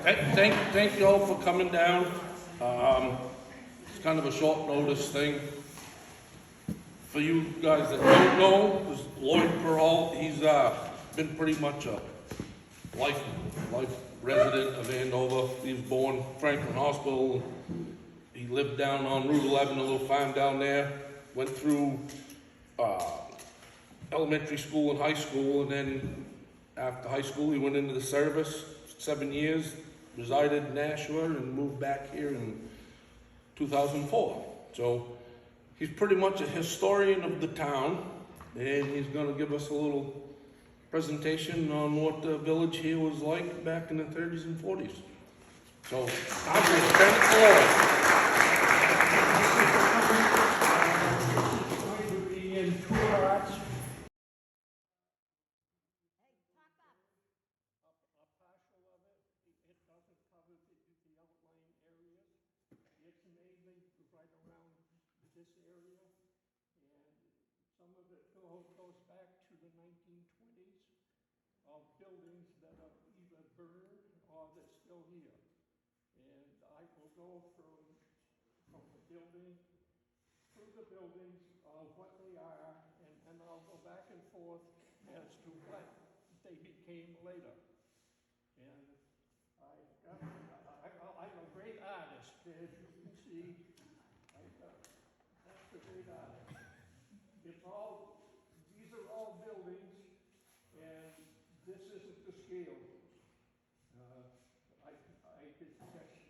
Thank you all for coming down. It's kind of a short notice thing. For you guys that don't know, this is Lloyd Perreault. He's been pretty much a life resident of Andover. He was born in Franklin Hospital. He lived down on Route 11, a little farm down there. Went through elementary school and high school, and then after high school he went into the service, 7 years, resided in Nashua, and moved back here in 2004. So he's pretty much a historian of the town, and he's going to give us a little presentation on what the village here was like back in the 30s and 40s. So I'm going to turn the floor. Goes back to the 1920s of buildings that are either burned or they're still here. And I will go from the building through the buildings of what they are, and I'll go back and forth as to what they became later. And I'm a great artist, as you can see. That's a great artist. These are all buildings, and this isn't the scale. I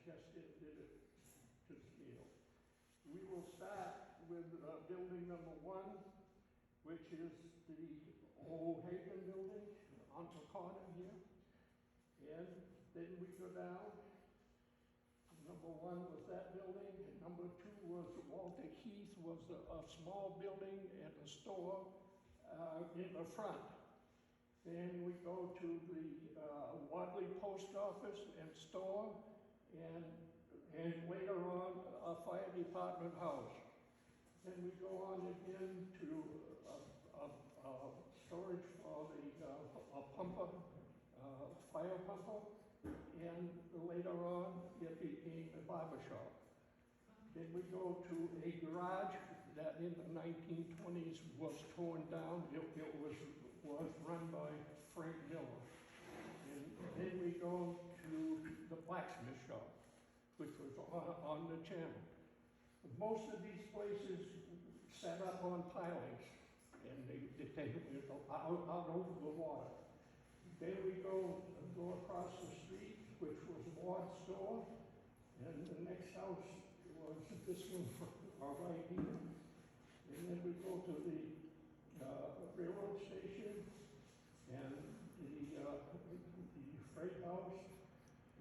just did it to scale. We will start with building number 1, which is the old Hagen building on the corner here. And then we go down. Number 1 was that building, and number 2 was Walter Heath, was a small building and a store in the front. Then we go to the Wadley Post Office and store, and later on a fire department house. Then we go on again to storage for the pumper, fire pumper. And later on, it became a barber shop. Then we go to a garage that in the 1920s was torn down. It was run by Frank Miller. And then we go to the blacksmith shop, which was on the channel. Most of these places set up on pilings, and they out over the water. Then we go across the street, which was Ward's store, and the next house was this one right here. And then we go to the railroad station, and the freight house,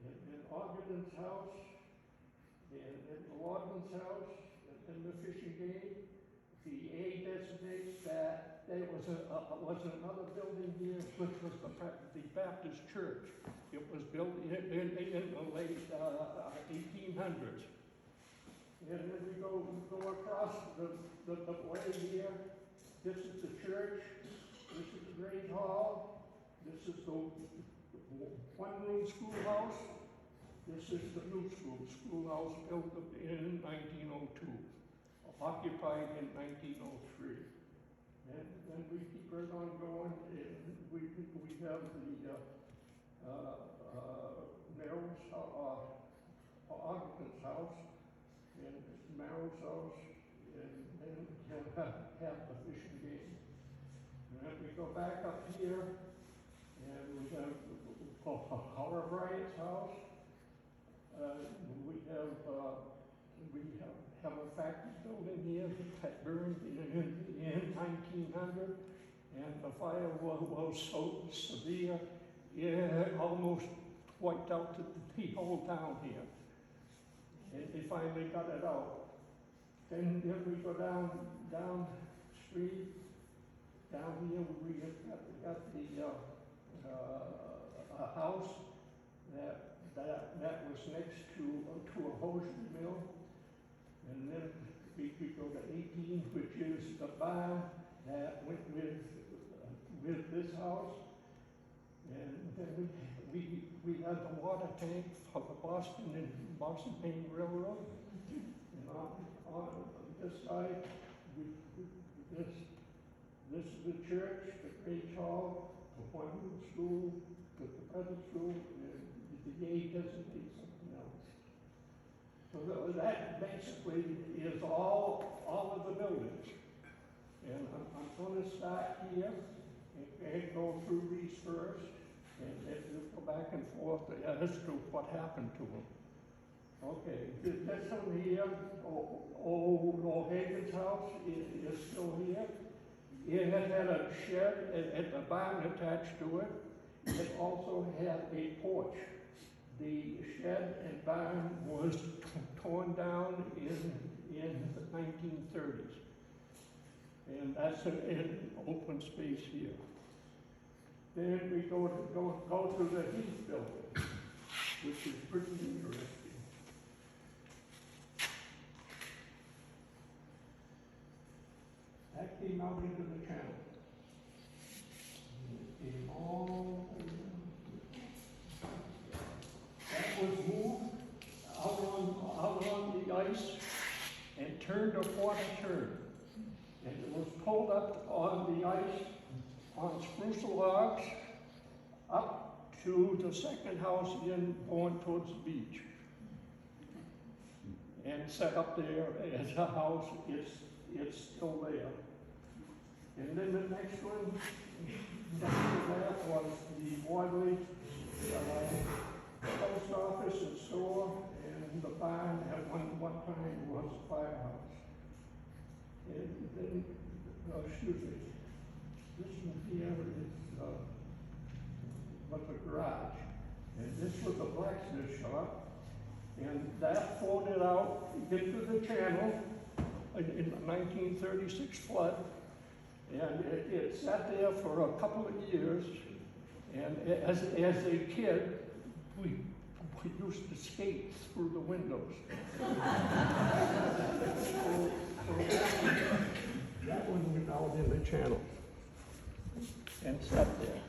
and Ogden's house, and the Lordman's house, and the fishing game. The A designates that there was another building here, which was the Baptist church. It was built in the late 1800s. And then we go across the way here. This is the church. This is the Great Hall. This is the one-room schoolhouse. This is the new schoolhouse built in 1902. Occupied in 1903. And then we keep right on going, and we have the Merrill's, Ogden's house, and Merrill's house, and then we have the fishing game. And then we go back up here, and we have Howard Bryant's house. We have a factory building here that burned in 1900, and the fire was so severe it almost wiped out the whole town here. And they finally got it out. Then we go down street. Down here we got a house that was next to a hosiery mill. And then we go to 18, which is the barn that went with this house. And then we had the water tank for the Boston Maine Railroad. And on this side, this is the church, the Great Hall, the Wondershare School, the present school, and the A designates something else. So that basically is all of the buildings. And I'm going to start here and go through these first, and we'll go back and forth as to what happened to them. Okay, this one here, old O'Hagan's house is still here. It had a shed and a barn attached to it. It also had a porch. The shed and barn was torn down in the 1930s. And that's an open space here. Then we go to the Heath building, which is pretty interesting. That came out into the channel. It came all the way down. That was moved out on the ice and turned a quarter turn. And it was pulled up on the ice on spruce logs up to the second house in going towards the beach. And set up there as a house. It's still there. And then the next one, next to that was the Wadley post office and store, and the barn at one time was a firehouse. And then, excuse me, this one here was a garage, and this was a blacksmith shop, and that floated out into the channel in the 1936 flood, and it sat there for a couple of years, and as a kid, we used to skate through the windows. That one went out in the channel and sat there.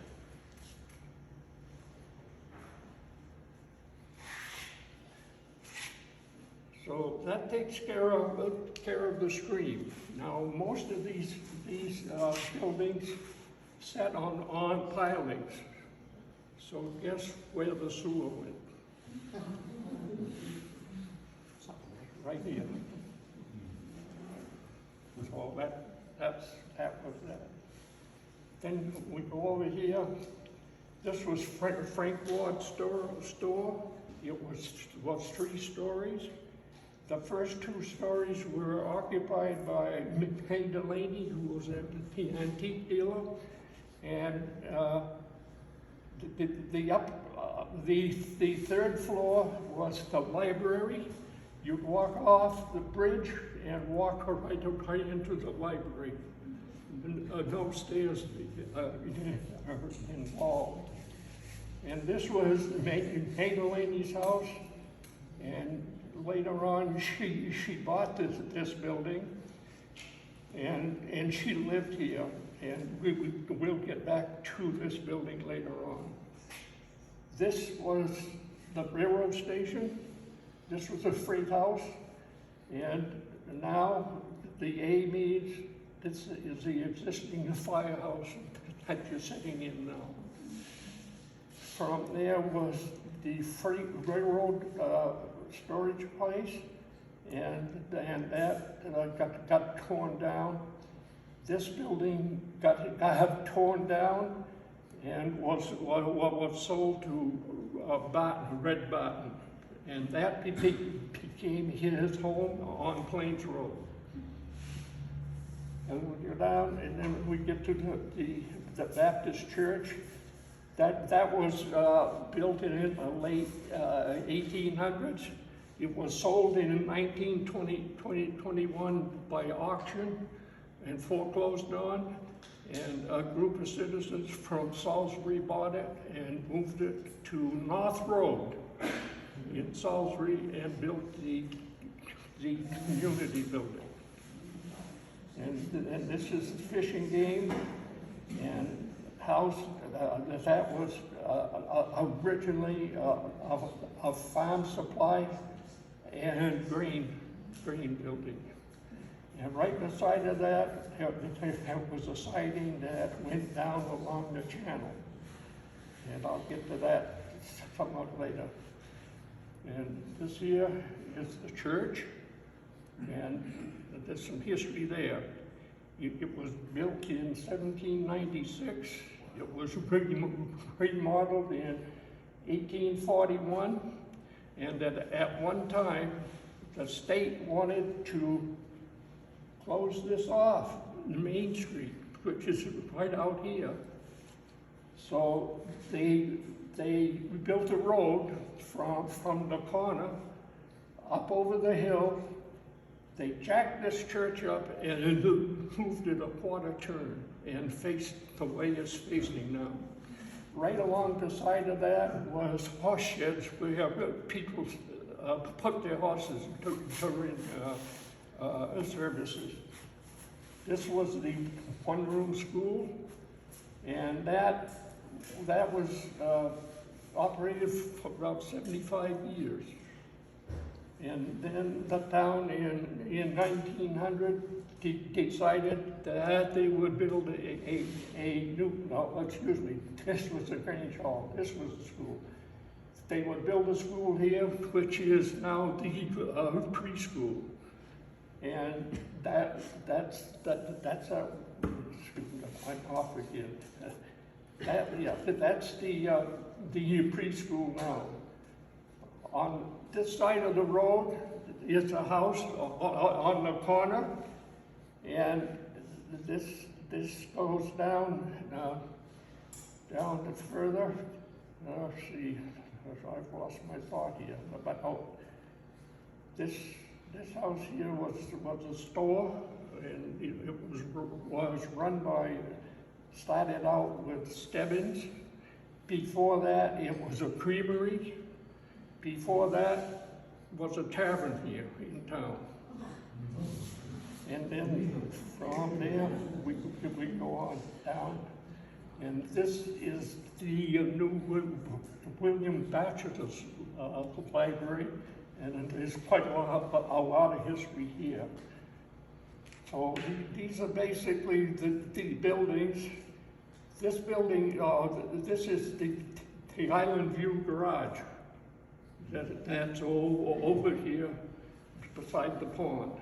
So that takes care of the stream. Now, most of these buildings sat on pilings. So guess where the sewer went? Right here. So that was that. Then we go over here. This was Frank Ward's store. It was 3 stories. The first 2 stories were occupied by Hay Delaney, who was an antique dealer, and the third floor was the library. You'd walk off the bridge and walk right into the library. No stairs involved. And this was Hay Delaney's house, and later on she bought this building, and she lived here, and we'll get back to this building later on. This was the railroad station. This was a freight house, and now the A means this is the existing firehouse that you're sitting in now. From there was the freight railroad storage place, and that got torn down. This building got torn down and was sold to Red Barton. And that became his home on Plains Road. And we go down, and then we get to the Baptist Church. That was built in the late 1800s. It was sold in 1921 by auction and foreclosed on. And a group of citizens from Salisbury bought it and moved it to North Road in Salisbury and built the community building. And this is the fishing game and house that was originally a farm supply and grain building. And right beside of that, there was a siding that went down along the channel. And I'll get to that somewhat later. And this here is the church, and there's some history there. It was built in 1796. It was remodeled in 1841, and at one time, the state wanted to close this off, Main Street, which is right out here. So they built a road from the corner up over the hill. They jacked this church up and moved it a quarter turn and faced the way it's facing now. Right along the side of that was horse sheds where people put their horses during services. This was the one-room school, and that was operated for about 75 years. And then the town in 1900 decided that they would build a new, no, excuse me, this was the Grange Hall, this was the school. They would build a school here, which is now the preschool. And that's a, I'm off again. That's the preschool now. On this side of the road is a house on the corner, and this goes down further. Let's see, I've lost my thought here. But oh, this house here was a store, and it was run by. Started out with Stebbins. Before that, it was a creamery. Before that was a tavern here in town. And then from there, we go on down. And this is the new William Batcher's library, and there's quite a lot of history here. So these are basically the buildings. This building, this is the Island View Garage. That's all over here beside the pond.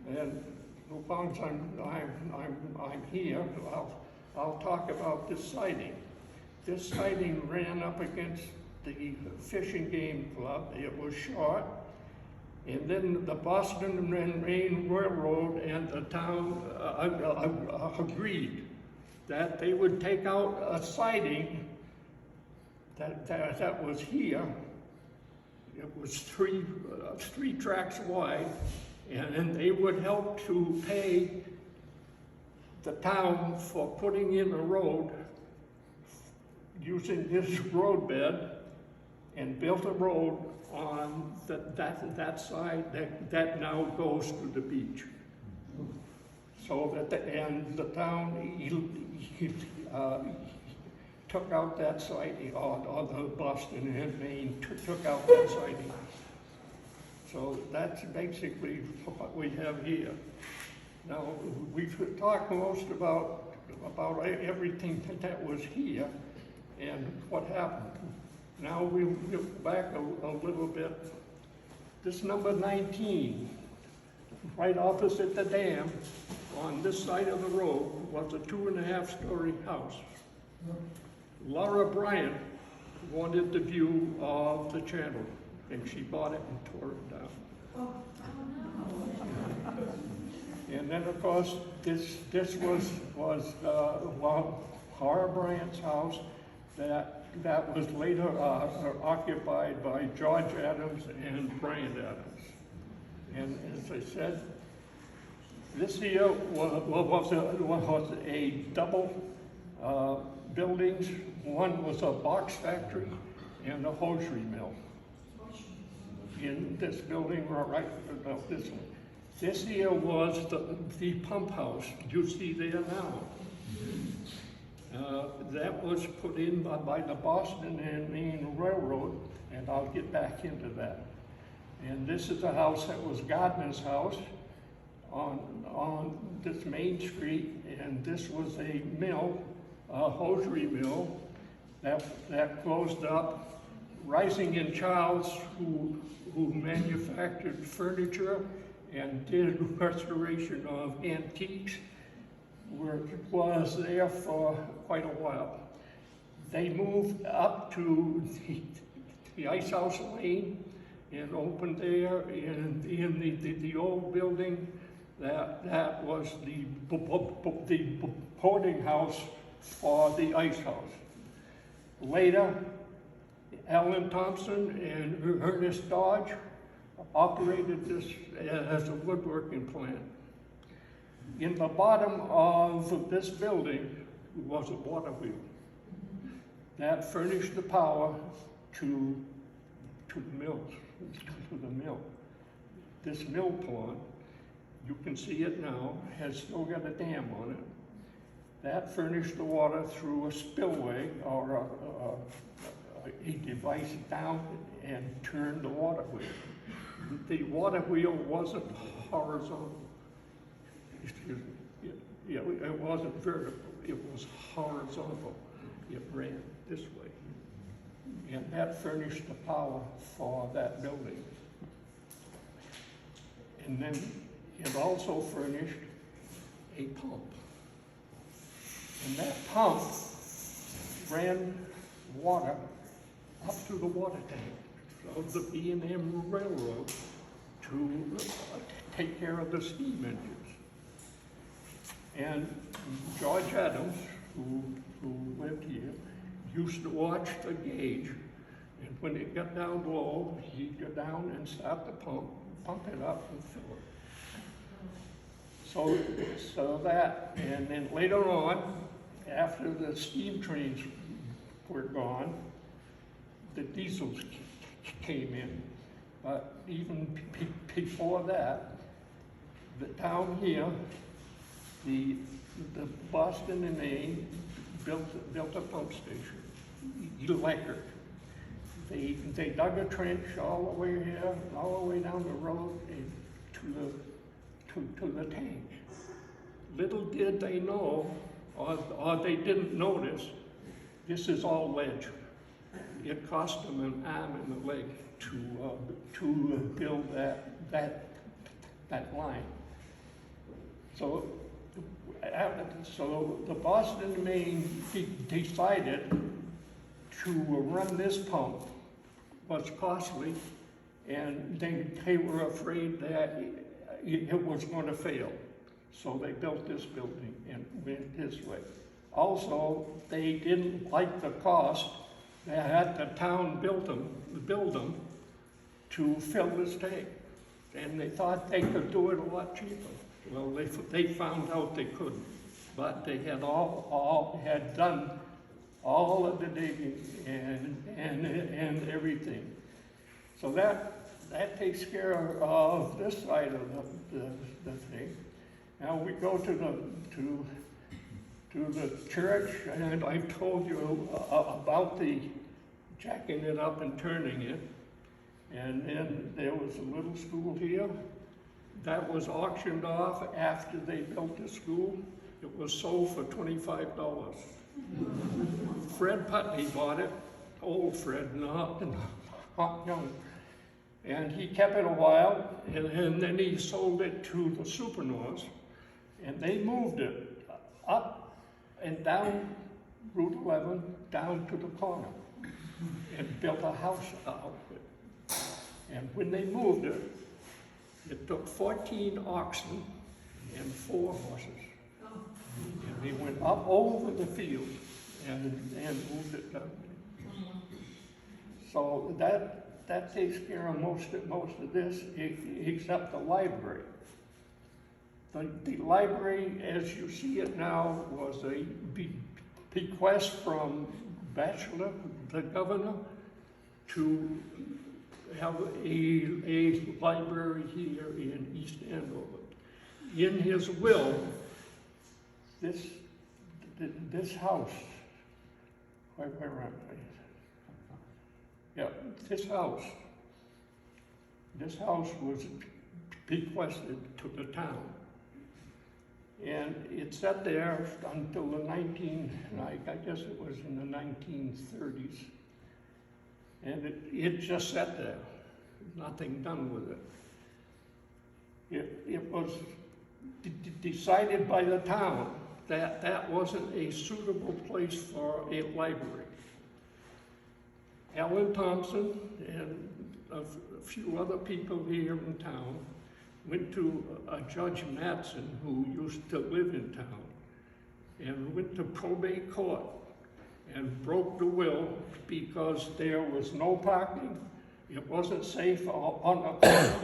And as long as I'm here, I'll talk about this siding. This siding ran up against the Fish and Game Club. It was short. And then the Boston and Maine Railroad and the town agreed that they would take out a siding that was here. It was three tracks wide, and they would help to pay the town for putting in a road using this roadbed, and built a road on that side that now goes to the beach. So and the town took out that siding, or the Boston and Maine took out that siding. So that's basically what we have here. Now, we've talked most about everything that was here and what happened. Now we'll go back a little bit. This number 19, right opposite the dam, on this side of the road, was a 2.5-story house. Laura Bryant wanted the view of the channel, and she bought it and tore it down. Oh, no. And then, of course, this was Laura Bryant's house that was later occupied by George Adams and Brian Adams. And as I said, this here was a double buildings. One was a box factory and a hosiery mill. In this building, right, no, this one. This here was the pump house you see there now. That was put in by the Boston and Maine Railroad, and I'll get back into that. And this is a house that was Gardner's house on this main street, and this was a mill, a hosiery mill, that closed up. Rising in Charles, who manufactured furniture and did restoration of antiques, was there for quite a while. They moved up to the Ice House Lane and opened there in the old building that was the boarding house for the Ice House. Later, Alan Thompson and Ernest Dodge operated this as a woodworking plant. In the bottom of this building was a water wheel that furnished the power to the mills, to the mill. This mill pond, you can see it now, has still got a dam on it. That furnished the water through a spillway or a device down and turned the water wheel. The water wheel wasn't horizontal. Excuse me. It wasn't vertical, it was horizontal. It ran this way. And that furnished the power for that building. And then it also furnished a pump. And that pump ran water up to the water tank of the B&M Railroad to take care of the steam engines. And George Adams, who lived here, used to watch the gauge, and when it got down low, he'd go down and start the pump it up and fill it. So that, and then later on, after the steam trains were gone, the diesels came in. But even before that, down here, the Boston and Maine built a pump station, electric. They dug a trench all the way here, all the way down the road to the tank. Little did they know, or they didn't notice, this is all ledge. It cost them an arm and a leg to build that line. So the Boston, Maine decided to run this pump. Was costly, and they were afraid that it was going to fail. So they built this building and went this way. Also, they didn't like the cost. They had the town build them to fill this tank, and they thought they could do it a lot cheaper. Well, they found out they couldn't, but they had had done all of the digging and everything. So that takes care of this side of the thing. Now we go to the church, and I told you about the jacking it up and turning it. And then there was a little school here that was auctioned off after they built the school. It was sold for $25. Fred Putney bought it, old Fred, not young. And he kept it a while, and then he sold it to the Supernors, and they moved it up and down Route 11, down to the corner, and built a house out of it. And when they moved it, it took 14 oxen and 4 horses. And they went up over the field and moved it down. So that takes care of most of this, except the library. The library, as you see it now, was a bequest from Batchelor, the governor, to have a library here in East Andover. In his will, this this house, where am I? Yeah, this house was bequested to the town. And it sat there until the I guess it was in the 1930s. And it just sat there, nothing done with it. It was decided by the town that that wasn't a suitable place for a library. Alan Thompson and a few other people here in town went to Judge Matson, who used to live in town, and went to probate court and broke the will because there was no parking, it wasn't safe on the corner.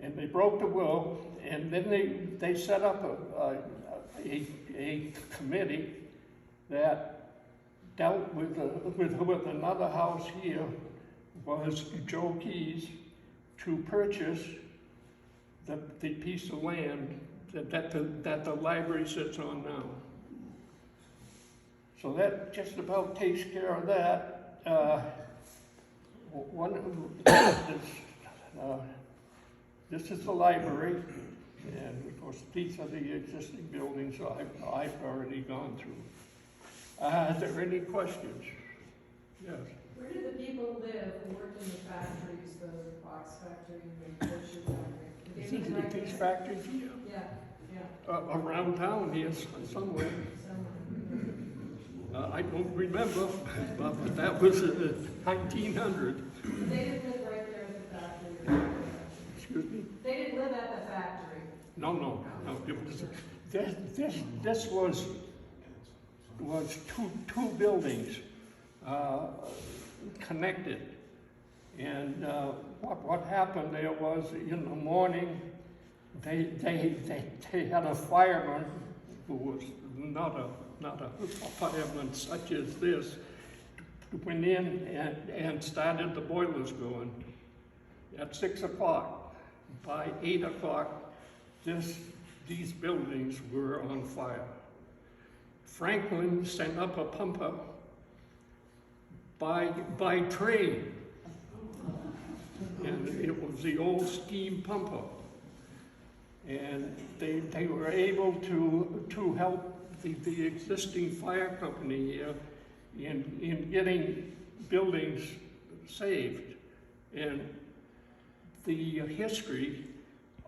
And they broke the will, and then they set up a committee that dealt with another house here, was Joe Keyes, to purchase the piece of land that the library sits on now. So that just about takes care of that. This is the library, and of course these are the existing buildings I've already gone through. Are there any questions? Yes. Where did the people live who worked in the factories, the box factory, the grocery factory? Did they live right These there? factories here? Yeah. Around town here somewhere. I don't remember, but that was 1900. They didn't live right there at the factory. Excuse me? They didn't live at the factory. No. This was two buildings connected, and what happened there was in the morning they had a fireman who was not a fireman such as this, went in and started the boilers going at 6 o'clock. By 8 o'clock, these buildings were on fire. Franklin sent up a pumper by train, and it was the old steam pumper. And they were able to help the existing fire company here in getting buildings saved. And the history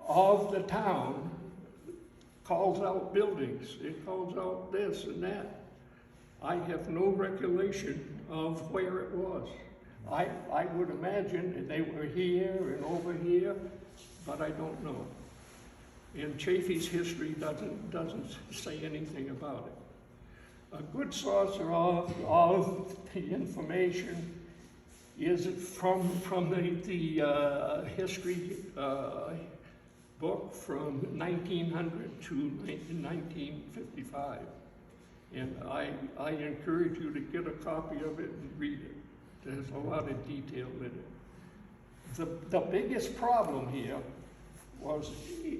of the town calls out buildings. It calls out this and that. I have no recollection of where it was. I would imagine they were here and over here, but I don't know. And Chafee's history doesn't say anything about it. A good source of the information is from the history book from 1900 to 1955. And I encourage you to get a copy of it and read it. There's a lot of detail in it. The biggest problem here was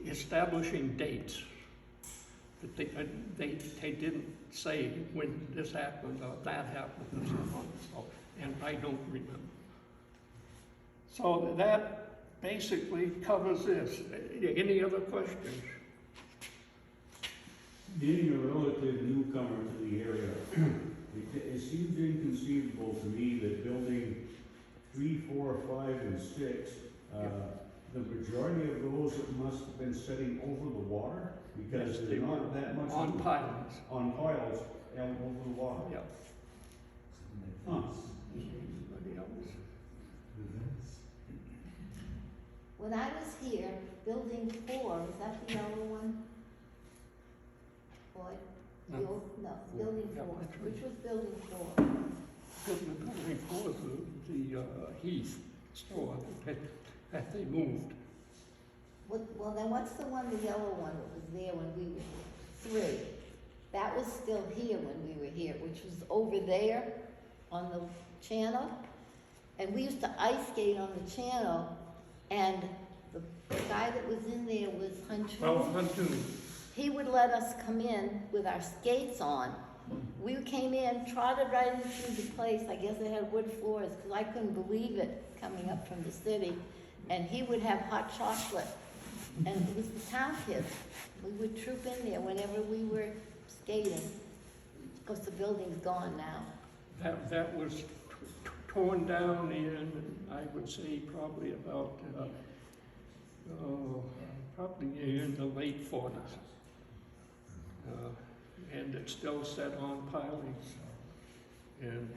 establishing dates. They didn't say when this happened or that happened and so on, and I don't remember. So that basically covers this. Any other questions? Being a relative newcomer to the area, it seems inconceivable to me that building 3, 4, 5, and 6, the majority of those must have been sitting over the water, because Yes, they there's not were that much on piles. on piles out over the water. Yeah. Huh. Anybody else? When I was here, building 4, is that the yellow one? Lloyd? No. Building Yeah, 4. that's right. Which was building 4? Building 4 is the Heath store that they moved. Well, then what's the one, the yellow one that was there when we were here? 3. That was still here when we were here, which was over there on the channel. And we used to ice skate on the channel, and the guy that was in there was Huntoon. Well, Huntoon. he would let us come in with our skates on. We came in, trotted right into the place, I guess it had wood floors, because I couldn't believe it coming up from the city. And he would have hot chocolate, and it was the town kids. We would troop in there whenever we were skating. Of course, the building's gone now. That was torn down in, I would say, probably about, probably in the late 40s. And it's still set on pilings. And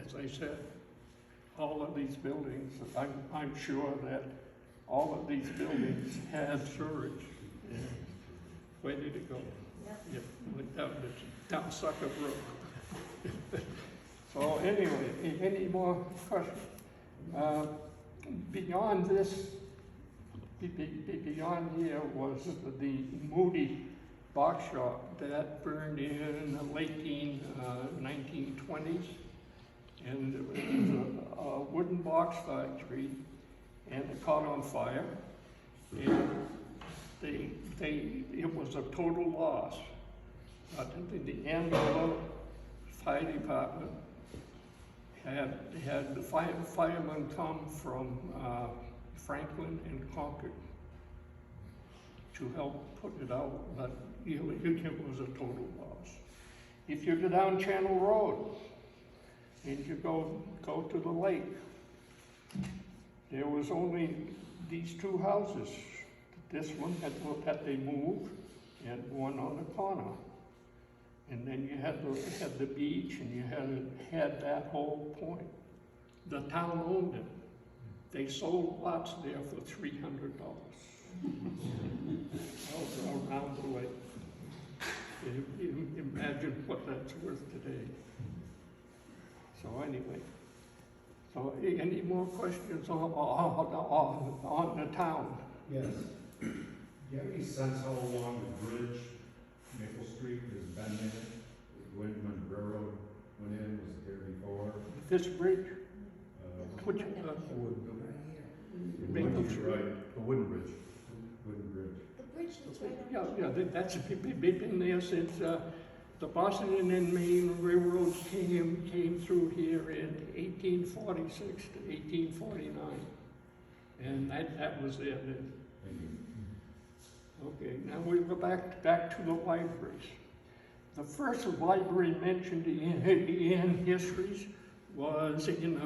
as I said, all of these buildings, I'm sure that all of these buildings have sewage and ready to go. Yep. Went down Sucker Brook. So anyway, any more questions? Beyond this, beyond here was the Moody box shop that burned in the late 1920s. And it was a wooden box factory, and it caught on fire. And it was a total loss. The Andover Fire Department had the firemen come from Franklin and Concord to help put it out, but it was a total loss. If you go down Channel Road and you go to the lake, there was only these two houses. This one that they moved, and one on the corner. And then you had the beach, and you had that whole point. The town owned it. They sold lots there for $300 around the lake. Imagine what that's worth today. So anyway, any more questions on the town? Yes. Do you have any sense how long the bridge, Maple Street, has been there? When Perreault went in, was it there before? This bridge, which, The Maple wooden, Street. right, the wooden bridge. Wooden bridge. The bridge that's right on. yeah, that's been there since the Boston and Maine railroads came through here in 1846 to 1849. And that was there then. Thank you. Okay, now we go back to the libraries. The first library mentioned in histories was in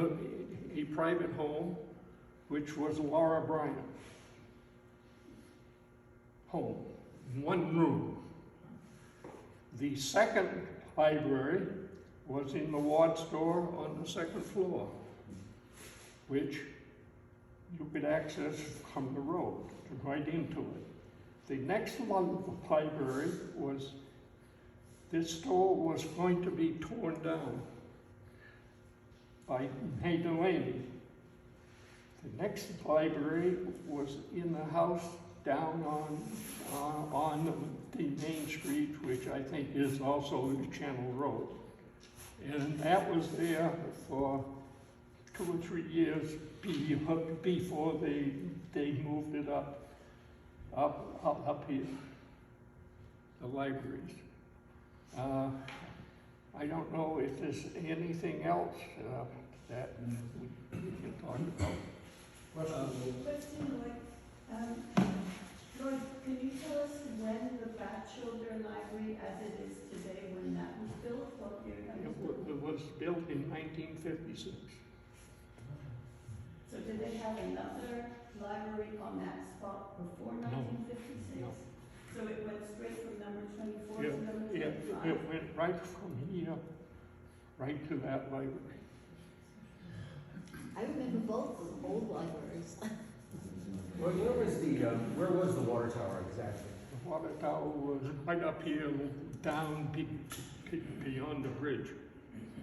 a private home, which was Laura Bryant home, one room. The second library was in the Ward store on the second floor, which you could access from the road, right into it. The next library was, this store was going to be torn down by May Delaney. The next library was in the house down on the main street, which I think is also Channel Road. And that was there for 2 or 3 years before they moved it up here, the libraries. I don't know if there's anything else that we can talk about. Question, Lloyd, can you tell us when the Batchelder Library, as it is today, when that was built? What year that was built? It was built in 1956. So did they have another library on that spot before 1956? No. So it went straight from number 24 Yeah, to number yeah, 25? it went right from here, right to that library. I remember both of the old libraries. Where was the water tower exactly? The water tower was right up here, down beyond the bridge.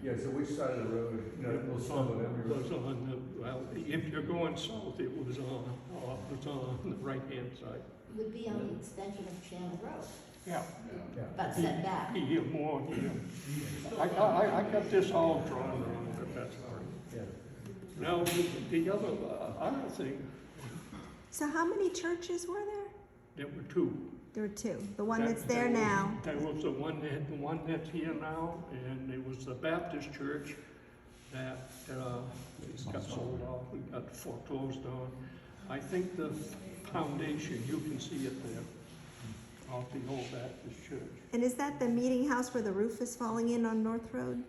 Yeah, so which side of the road? It was on the, well, if you're going south, it was on the right-hand side. It would be on the extension of Channel Road, Yeah. but set back. Here, more here. I got this all drawn on, but that's all right. Yeah. Now, the other thing, So how many churches were there? there were two. There were two. The one That- that's there that was- now. There was the one that's here now, and there was the Baptist church that, got sold off, we got foreclosed on. I think the foundation, you can see it there, of the old Baptist church. And is that the meeting house where the roof is falling in on North Road?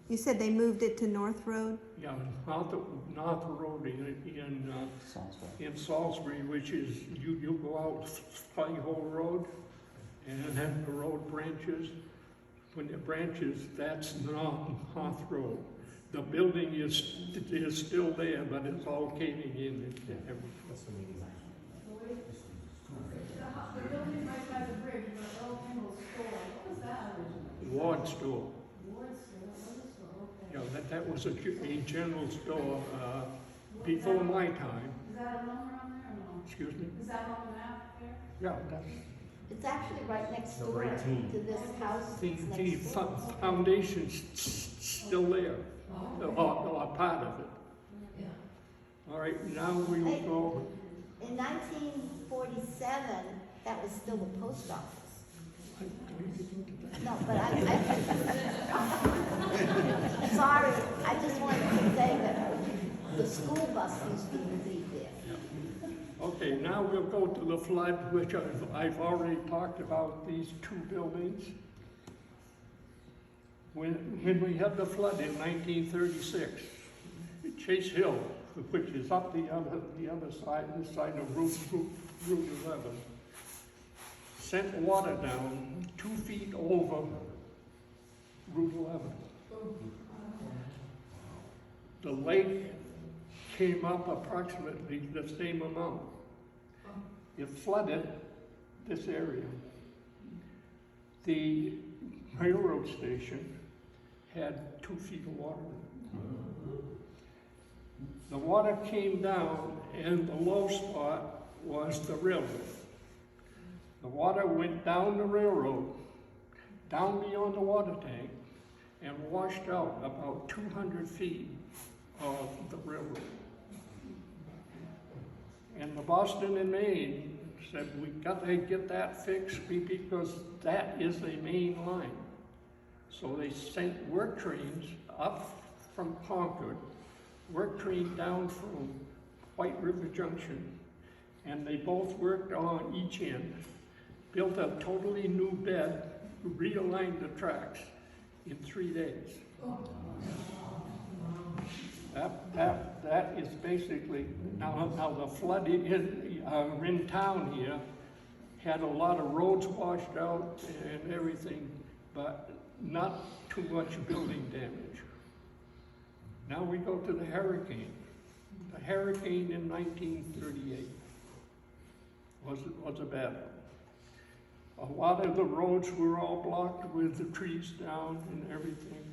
You said they moved it to North Road? Yeah, North Road in Salisbury, which is, you go out Perreault Road, and then the road branches. When it branches, that's not North Road. The building is still there, but it's all caving in and everything. The building right by the bridge, the old Kimball store, what was that originally? Ward store. Ward store, what was the store? Okay. Yeah, that was a general store, before my time. Is that a number on there or no? Excuse me? Is that on the map there? Yeah, that's, It's actually right next Number door 18. to this house. the, It's the next door. foundation's still there, or part of it. All right, now we will go, In 1947, that was still the post office. No, but sorry, I just wanted to say that the school bus used to be there. okay, now we'll go to the flood, which I've already talked about, these two buildings. When we had the flood in 1936, Chase Hill, which is up the other side, this side of Route 11, sent water down 2 feet over Route 11. The lake came up approximately the same amount. It flooded this area. The railroad station had 2 feet of water in it. The water came down, and the low spot was the railroad. The water went down the railroad, down beyond the water tank, and washed out about 200 feet of the railroad. And the Boston and Maine said, we gotta get that fixed because that is a main line. So they sent work trains up from Concord, work train down from White River Junction, and they both worked on each end, built a totally new bed, realigned the tracks in 3 days. That is basically, now the flood in town here had a lot of roads washed out and everything, but not too much building damage. Now we go to the hurricane. The hurricane in 1938 was a bad one. A lot of the roads were all blocked with the trees down and everything.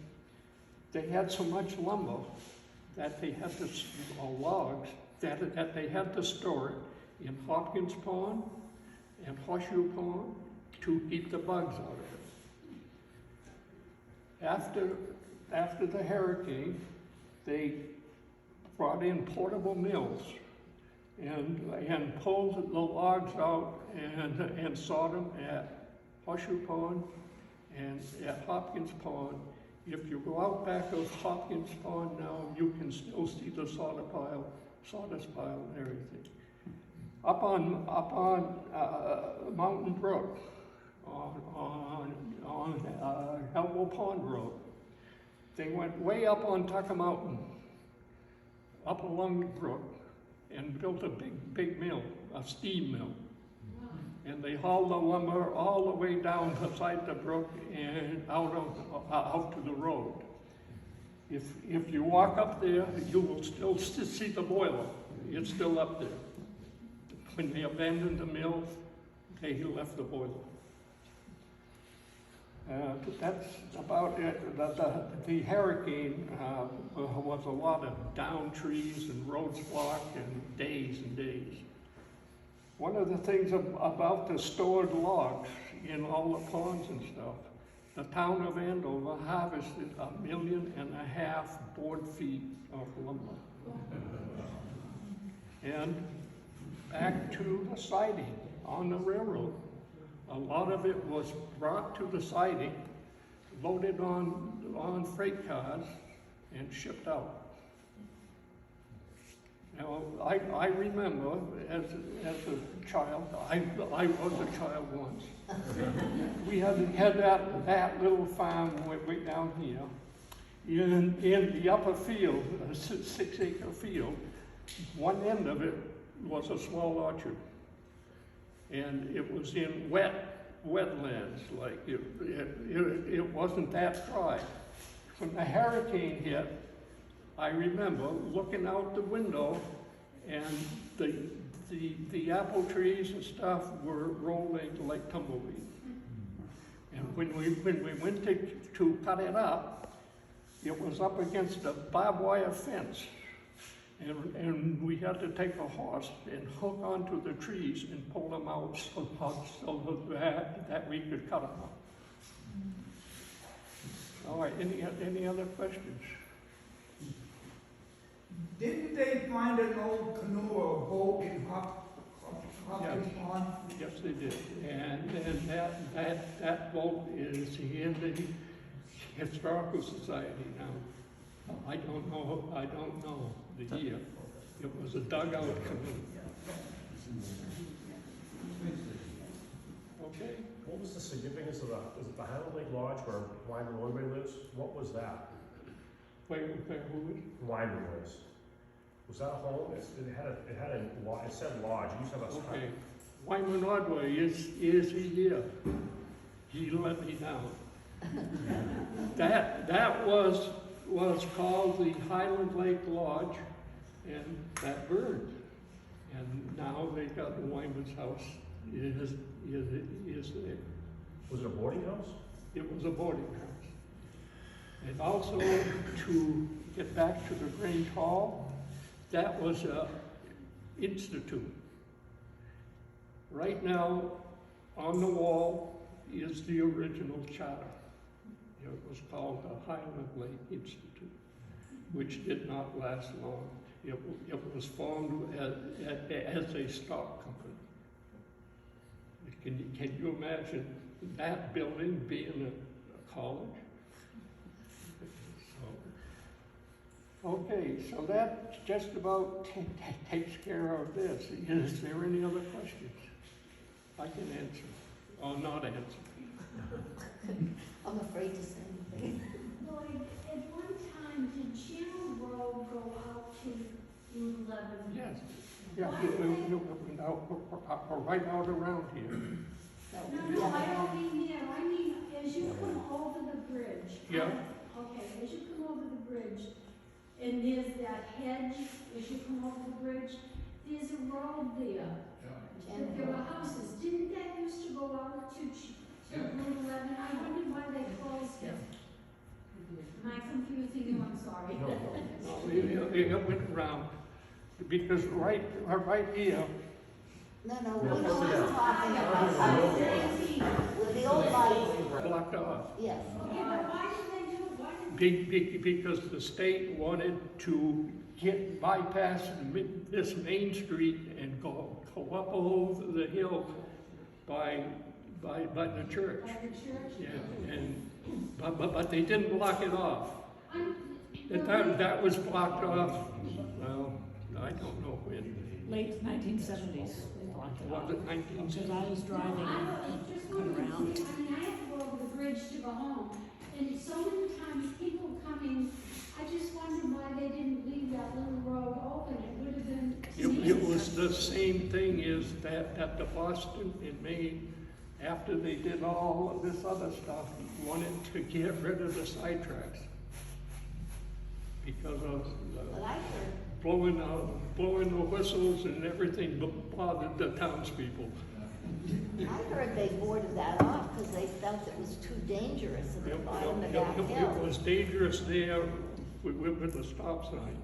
They had so much lumber that they had to, logs, that they had to store it in Hopkins Pond and Horseshoe Pond to keep the bugs out of it. After the hurricane, they brought in portable mills and pulled the logs out and sawed them at Horseshoe Pond and at Hopkins Pond. If you go out back of Hopkins Pond now, you can still see the sawdust pile and everything. Up on Mountain Brook, on Elbow Pond Road, they went way up on Tucker Mountain, up along the brook, and built a big mill, a steam mill. And they hauled the lumber all the way down beside the brook and out to the road. If you walk up there, you will still see the boiler. It's still up there. When they abandoned the mill, they left the boiler. That's about it. The hurricane was a lot of down trees and roads blocked and days. One of the things about the stored logs in all the ponds and stuff, the town of Andover harvested 1.5 million board feet of lumber. And back to the siding. on the railroad. A lot of it was brought to the siding, loaded on freight cars, and shipped out. Now, I remember as a child, I was a child once. We had that little farm way down here. In the upper field, a 6-acre field, one end of it was a small orchard. And it was in wetlands, like it wasn't that dry. When the hurricane hit, I remember looking out the window and the apple trees and stuff were rolling like tumbleweed. And when we went to cut it up, it was up against a barbed wire fence. And we had to take a horse and hook onto the trees and pull them out so that we could cut them up. All right, any other questions? Didn't they find an old canoe or a boat in Hopkins Pond? Yes, they did. And that boat is in the Historical Society now. I don't know the year. It was a dugout canoe. Okay. What was the significance of was it the Highland Lake Lodge where Wyman Lloyd lives? What was that? Who is? Wyman lives. Was that a home? It said lodge. It used to have a Okay. Wyman Rodway is he here? He let me down. That was called the Highland Lake Lodge, and that burned. And now they got Wyman's house is there. Was it a boarding house? It was a boarding house. And also, to get back to the Grange Hall, that was a institute. Right now, on the wall is the original charter. It was called the Highland Lake Institute, which did not last long. It was formed as a stock company. Can you imagine that building being a college? Okay, so that just about takes care of this. Is there any other questions I can answer or not answer? I'm afraid to say anything. Lloyd, at one time, did Channel Road go out to Route 11? Yes. Yeah, right out around here. No, I don't mean there, I mean, as you come over the bridge. Yeah. Okay, as you come over the bridge, and there's that hedge, as you come over the bridge, there's a road there. And there are houses, didn't that used to go out to Route 11? I wonder why they closed it. Am I confusing you? I'm sorry. No, it went around, because right here, No, we know what he's talking about. With the old lights. blocked off. Yes. Okay, but why did they do it? Why did Because the state wanted to bypass this main street and go up over the hill by the church. By the church? Yeah, but they didn't block it off. That was blocked off, well, I don't know when. Late 1970s. Was it 19? Because I was driving just around. I mean, I have to go over the bridge to go home, and so many times people coming, I just wonder why they didn't leave that little road open. It would have been. It was the same thing as that the Boston and Maine, after they did all of this other stuff, wanted to get rid of the sidetracks because of But I heard, blowing the whistles and everything bothered the townspeople. I heard they boarded that off because they felt it was too dangerous at the bottom of that It hill. was dangerous there with the stop sign,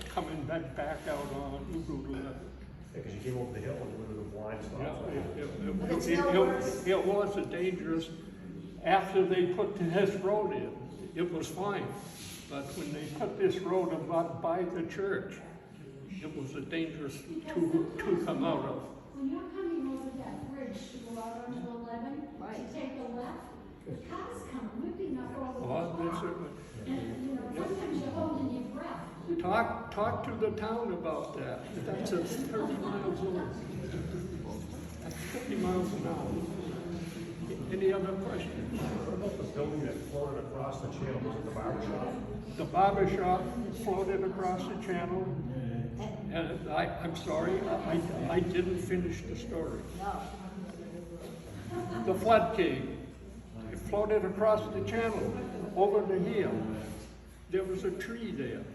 coming back out on Route 11. Because you came over the hill and you were the blind Yeah, spot. But it's no worse. it was a dangerous, after they put this road in, it was fine. But when they put this road about by the church, it was a dangerous to come out of. When you're coming over that bridge to go out onto 11, Right. to take a left, the cars come whipping up over the Oh, they top. certainly. And, you know, sometimes you're holding your breath. Talk to the town about that. That's a 30 miles away. That's 50 miles an hour. Any other questions? What about the building that floated across the channel, was it the barber shop? The barber shop floated across the channel, and I'm sorry, I didn't finish the story. No. The flood came. It floated across the channel, over the hill. There was a tree there.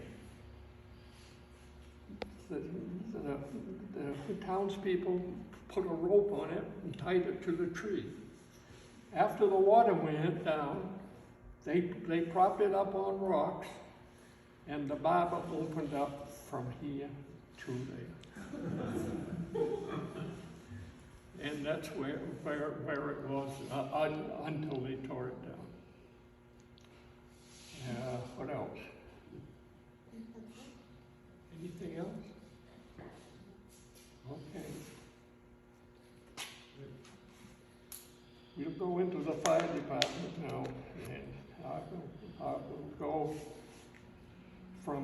The townspeople put a rope on it and tied it to the tree. After the water went down, they propped it up on rocks, and the barber opened up from here to there. And that's where it was until they tore it down. What else? Anything else? Okay. We'll go into the fire department now, and I will go from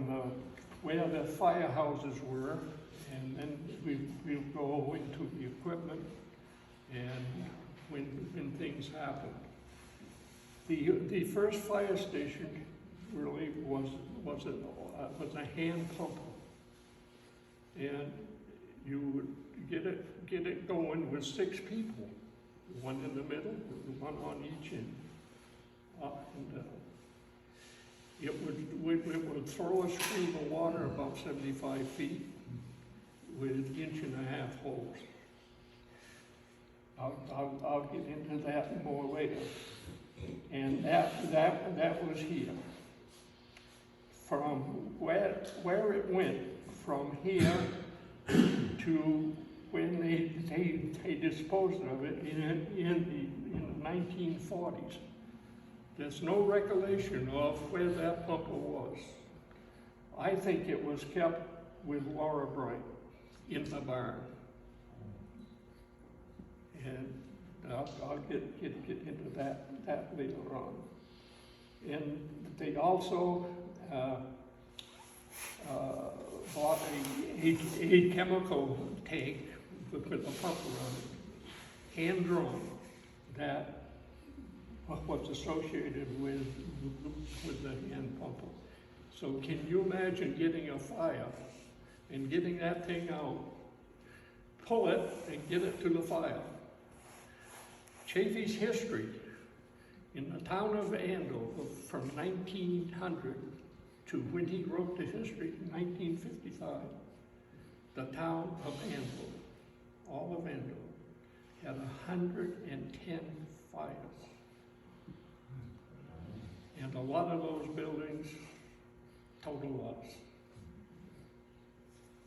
where the firehouses were, and then we'll go into the equipment and when things happen. The first fire station really was a hand pump, and you would get it going with 6 people, one in the middle, one on each end, up and down. It would throw us through the water about 75 feet with 1.5-inch holes. I'll get into that more later. And that was here. From where it went from here to when they disposed of it in the 1940s. There's no recollection of where that pumper was. I think it was kept with Laura Bright in the barn. And I'll get into that later on. And they also bought a chemical tank with a pump around it, hand drawn, that was associated with the hand pumper. So can you imagine getting a fire and getting that thing out, pull it and get it to the fire? Chafee's history in the town of Andover from 1900 to when he wrote the history in 1955, the town of Andover, all of Andover, had 110 fires. And a lot of those buildings, total loss.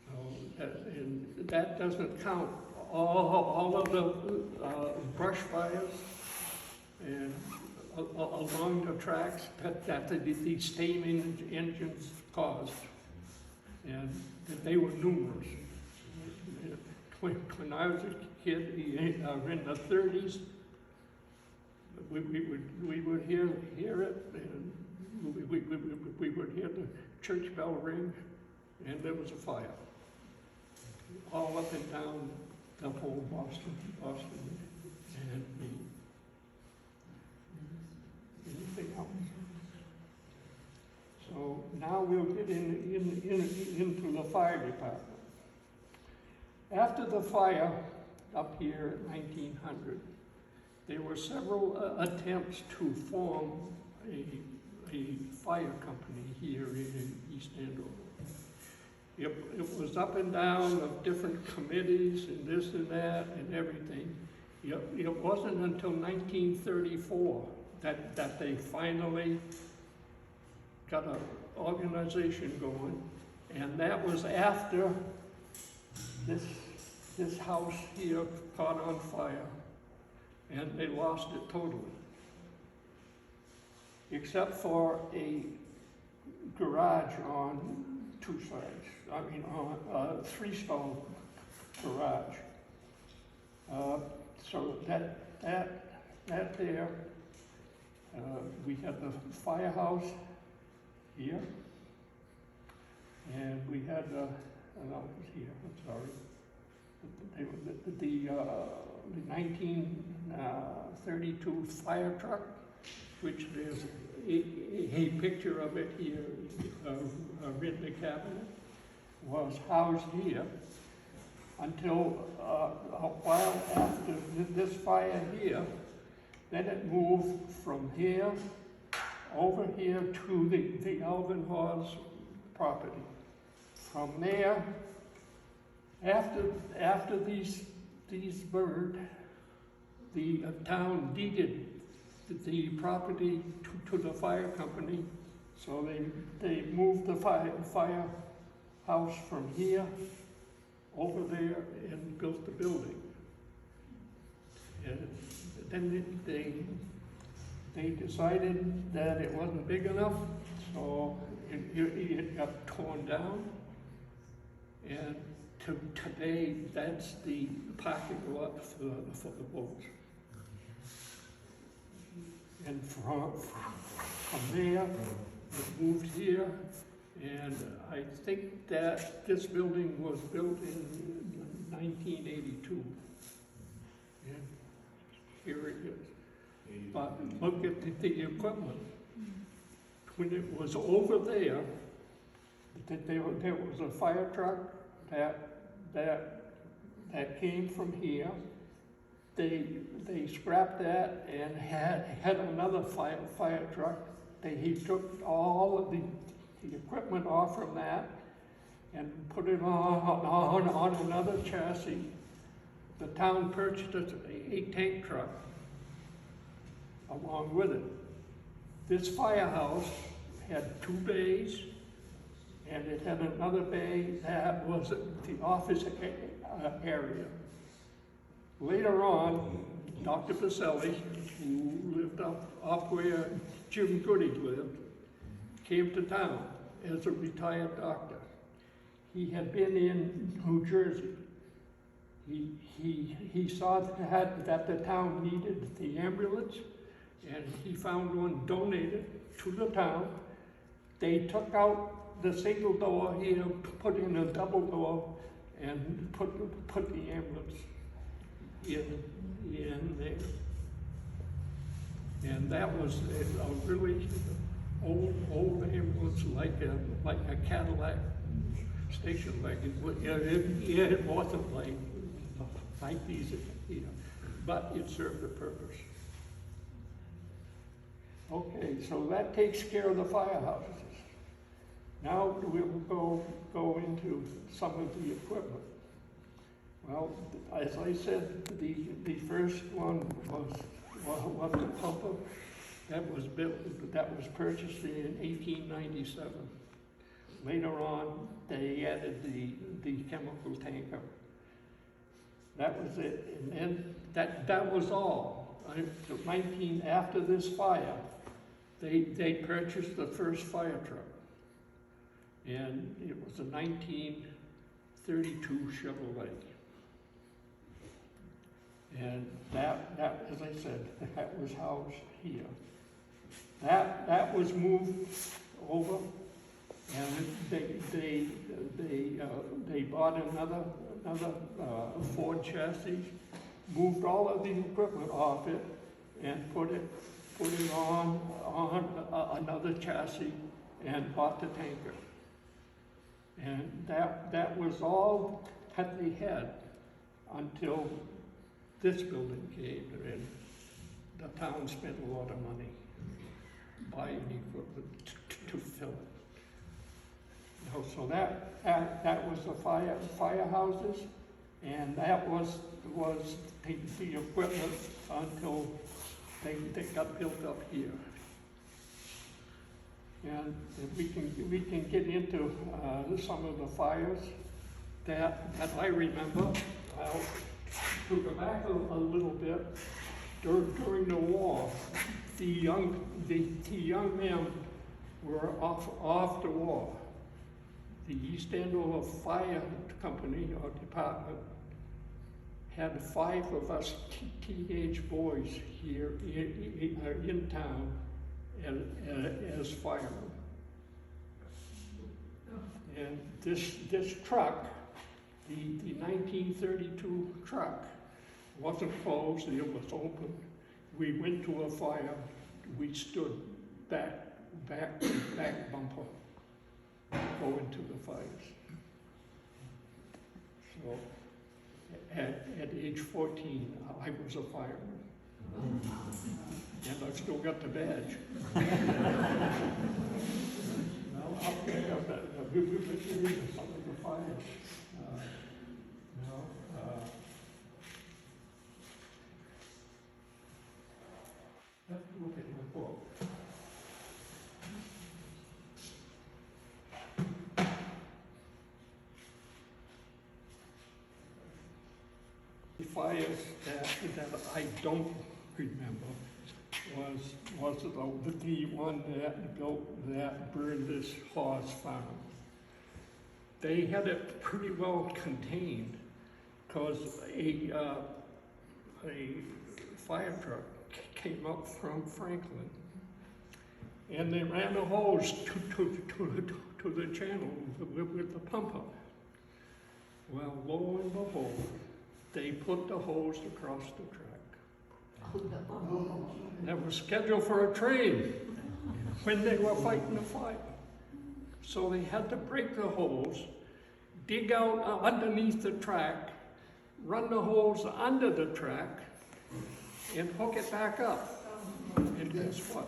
So that doesn't count all of the brush fires and along the tracks that these steam engines caused. And they were numerous. When I was a kid in the 30s, we would hear it, and we would hear the church bell ring, and there was a fire. All up and down the whole Boston, and anything else. So now we'll get into the fire department. After the fire up here in 1900, there were several attempts to form a fire company here in East Andover. It was up and down of different committees and this and that and everything. It wasn't until 1934 that they finally got an organization going, and that was after this house here caught on fire, and they lost it totally. Except for a garage on 2 sides, a 3-stall garage. So that there, we had the firehouse here, and we had, no, it was here, I'm sorry. The 1932 fire truck, which there's a picture of it here, in the cabinet, was housed here until a while after this fire here. Then it moved from here over here to the Alvin Hawes property. From there, after these burned, the town deeded the property to the fire company, so they moved the firehouse from here over there and built the building. And then they decided that it wasn't big enough, so it got torn down. And today, that's the parking lot for the boats. And from there, it moved here, and I think that this building was built in 1982. And here it is. But look at the equipment. When it was over there was a fire truck that came from here. They scrapped that and had another fire truck. He took all of the equipment off from that and put it on another chassis. The town purchased a tank truck along with it. This firehouse had 2 bays, and it had another bay that was the office area. Later on, Dr. Pacelli, who lived up where Jim Goody lived, came to town as a retired doctor. He had been in New Jersey. He saw that the town needed the ambulance, and he found one donated to the town. They took out the single door here, put in a double door, and put the ambulance in there. And that was a really old ambulance, like a Cadillac station wagon. It wasn't like these here, but it served a purpose. Okay, so that takes care of the firehouses. Now we'll go into some of the equipment. Well, as I said, the first one was the pumper that was built, that was purchased in 1897. Later on, they added the chemical tanker. That was it, and then that was all. After this fire, they purchased the first fire truck, and it was a 1932 Chevrolet. And that, as I said, that was housed here. That was moved over, and they bought another Ford chassis, moved all of the equipment off it, and put it on another chassis, and bought the tanker. And that was all that they had until this building came, and the town spent a lot of money buying equipment to fill it. So that was the firehouses, and that was the equipment until they got built up here. And we can get into some of the fires that I remember. To go back a little bit, during the war, the young men were off the war. The East Andover Fire Company or Department had 5 of us teenage boys here in town as firemen. And this truck, the 1932 truck, wasn't closed, it was open. We went to a fire, we stood back bumper, going to the fires. So, at age 14, I was a fireman. And I still got the badge. Now, up there, we've been doing some of the fires. Let's look at my book. The fires that I don't remember was the one that burned this horse farm. They had it pretty well contained because a fire truck came up from Franklin, and they ran a hose to the channel with the pumper. Well, lo and behold, they put the hose across the track. That was scheduled for a train when they were fighting the fire. So they had to break the hose, dig out underneath the track, run the hose under the track, and hook it back up. And guess what?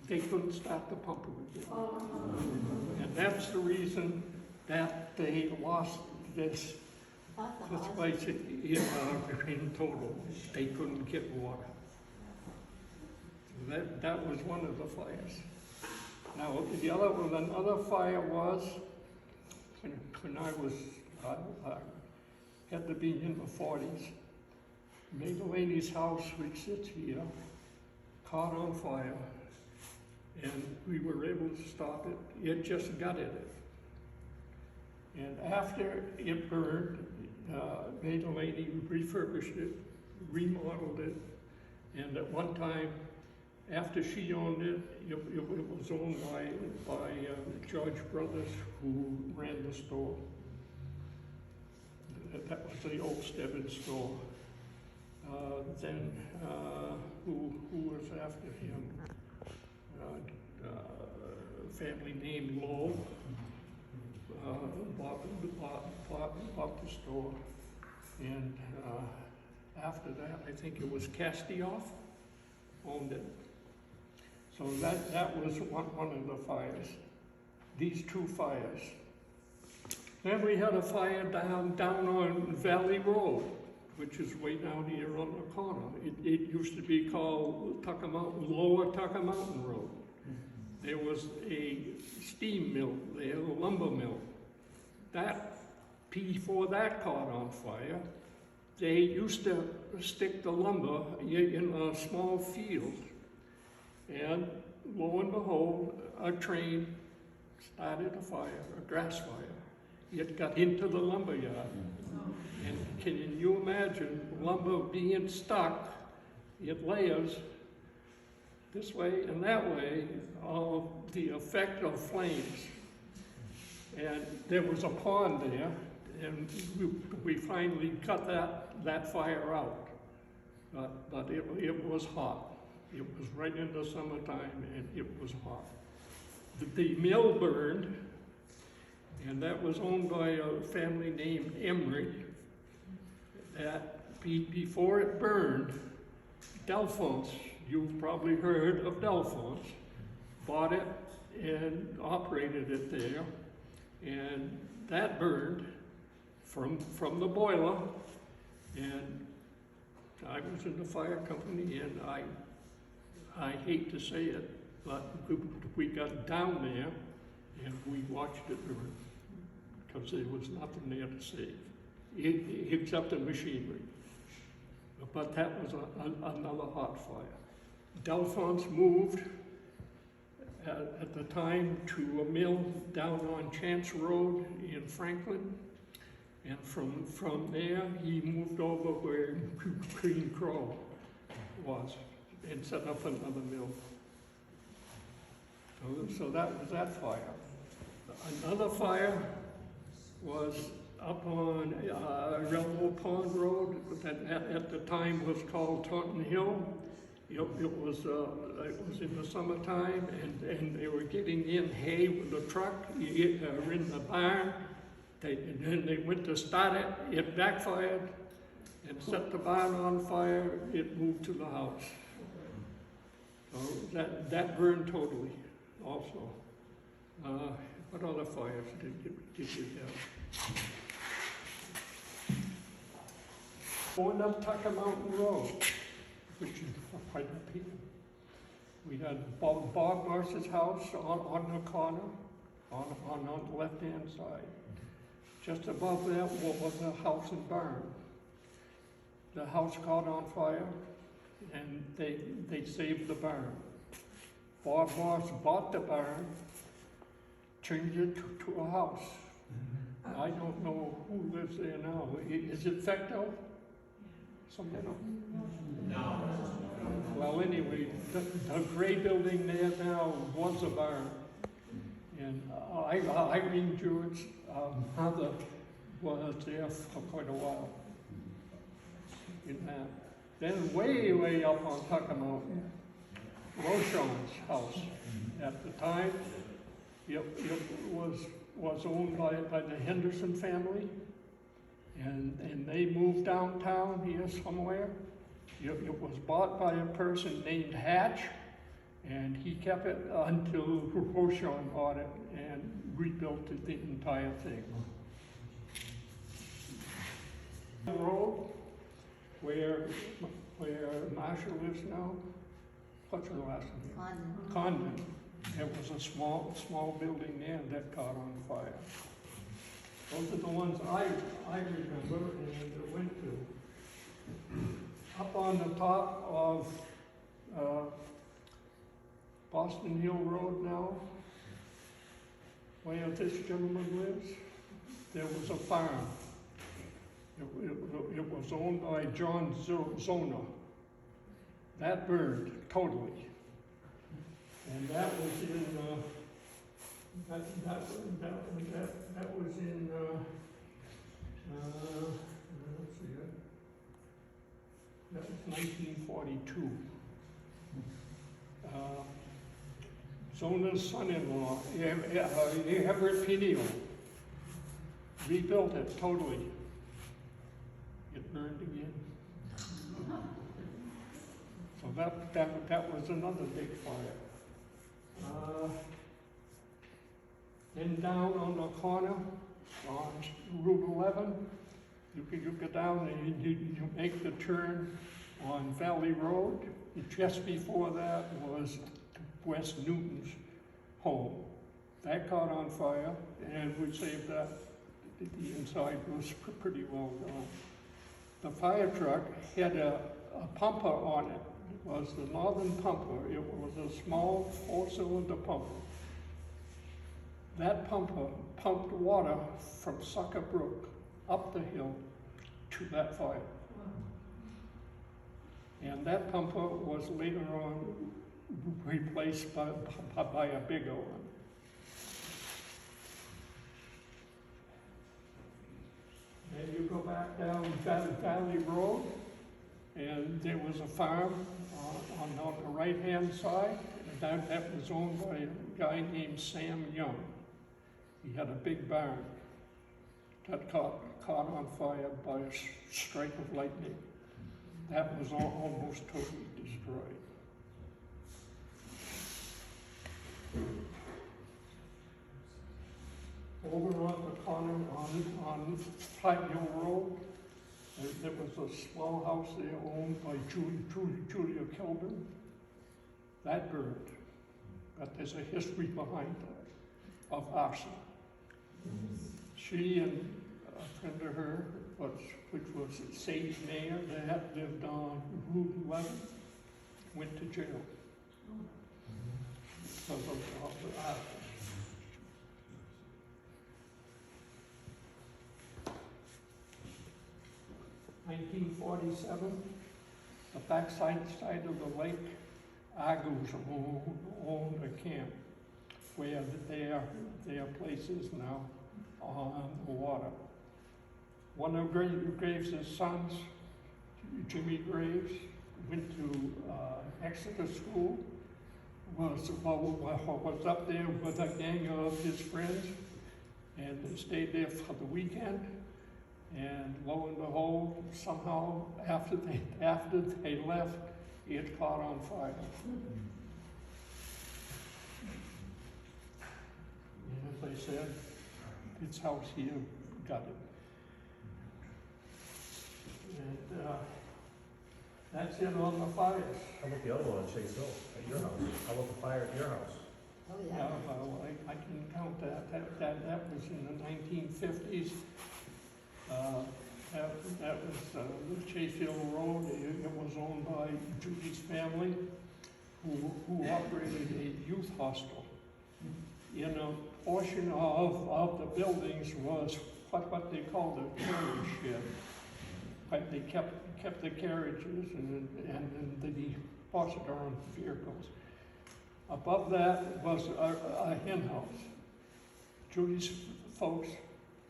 They couldn't start the pumper again. And that's the reason that they lost this place in total. They couldn't get water. That was one of the fires. Now, another fire was when I was, had to be in the 40s. Magdalene's house, which sits here, caught on fire, and we were able to stop it. It just gutted it. And after it burned, Magdalene refurbished it, remodeled it, and at one time, after she owned it, it was owned by George Brothers, who ran the store. That was the old Stebbins store. Then, who was after him? Family named Lloyd bought the store, and after that, I think it was Castioff owned it. So that was one of the fires. These 2 fires. Then we had a fire down on Valley Road, which is way down here on the corner. It used to be called Lower Tucker Mountain Road. There was a steam mill there, a lumber mill. Before that caught on fire, they used to stick the lumber in a small field. And lo and behold, a train started a fire, a grass fire. It got into the lumber yard. And can you imagine lumber being stuck in layers this way and that way, the effect of flames. And there was a pond there, and we finally cut that fire out. But it was hot. It was right in the summertime, and it was hot. The mill burned, and that was owned by a family named Emery. That before it burned, Delphonse, you've probably heard of Delphonse, bought it and operated it there, and that burned from the boiler. And I was in the fire company, and I hate to say it, but we got down there and we watched it burn because there was nothing there to save, except the machinery. But that was another hot fire. Delphonse moved at the time to a mill down on Chance Road in Franklin, And from there, he moved over where Green Crow was and set up another mill. So that was that fire. Another fire was up on Railroad Pond Road that at the time was called Taunton Hill. It was in the summertime, and they were getting in hay with the truck in the barn. And then they went to start it, it backfired and set the barn on fire. It moved to the house. So that burned totally also. What other fires did you have? Going up Tucker Mountain Road, which is quite up here. We had Bob Marsh's house on the corner, on the left-hand side. Just above that was a house and barn. The house caught on fire, and they saved the barn. Bob Marsh bought the barn, changed it to a house. I don't know who lives there now. Is it Fecto? Somebody know? No. Well, anyway, the gray building there now was a barn. And Irene George's mother was there for quite a while in that. Then way up on Tucker Mountain, Rochon's house. At the time, it was owned by the Henderson family, and they moved downtown here somewhere. It was bought by a person named Hatch, and he kept it until Rochon bought it and rebuilt the entire thing. The road where Marshall lives now, what's her last name? Condon. There was a small building there that caught on fire. Those are the ones I remember and went to. Up on the top of Boston Hill Road now, where this gentleman lives, there was a farm. It was owned by John Zona. That burned totally. And that was in, that was in, let's see, that was 1942. Zona's son-in-law, Everett Perreault, rebuilt it totally. It burned again. So that was another big fire. Then down on the corner on Route 11, you go down and you make the turn on Valley Road. Just before that was West Newton's home. That caught on fire, and we saved that. The inside was pretty well done. The fire truck had a pumper on it. It was the Northern Pumper. It was a small 4-cylinder pumper. That pumper pumped water from Sucker Brook up the hill to that fire. And that pumper was later on replaced by a bigger one. Then you go back down Valley Road, and there was a farm on the right-hand side. That was owned by a guy named Sam Young. He had a big barn that caught on fire by a strike of lightning. That was almost totally destroyed. Over on the corner on Pine Hill Road, there was a small house there owned by Julia Kelvin. That burned, but there's a history behind that of arson. She and a friend of her, which was Sage Mayer, that lived on Route 11, went to jail because of the arson. 1947, the backside of the lake, Argus owned a camp where their place is now on the water. One of Graves' sons, Jimmy Graves, went to Exeter School, was up there with a gang of his friends, and they stayed there for the weekend. And lo and behold, somehow after they left, it caught on fire. And as I said, this house here got it. And that's it on the fires. How about the other one on Chase Hill, at your house? How about the fire at your house? Oh, Yeah, yeah. well, I can count that. That was in the 1950s. That was the Chase Hill Road. It was owned by Judy's family, who operated a youth hostel. In a portion of the buildings was what they called a carriage shed. But they kept the carriages and the horse drawn vehicles. Above that was a hen house. Judy's folks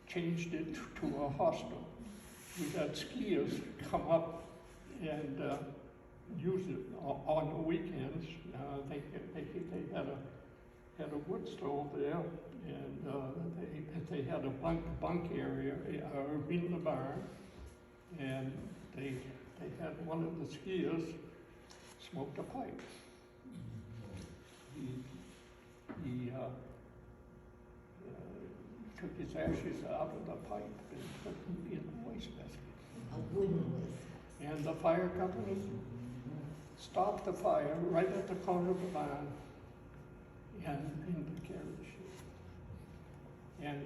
changed it to a hostel. We had skiers come up and use it on the weekends. They had a wood stove there, and they had a bunk area in the barn, and they had one of the skiers smoked a pipe. He took his ashes out of the pipe and put them in the wastebasket. A wooden waste. And the fire company stopped the fire right at the corner of the barn and in the carriage. And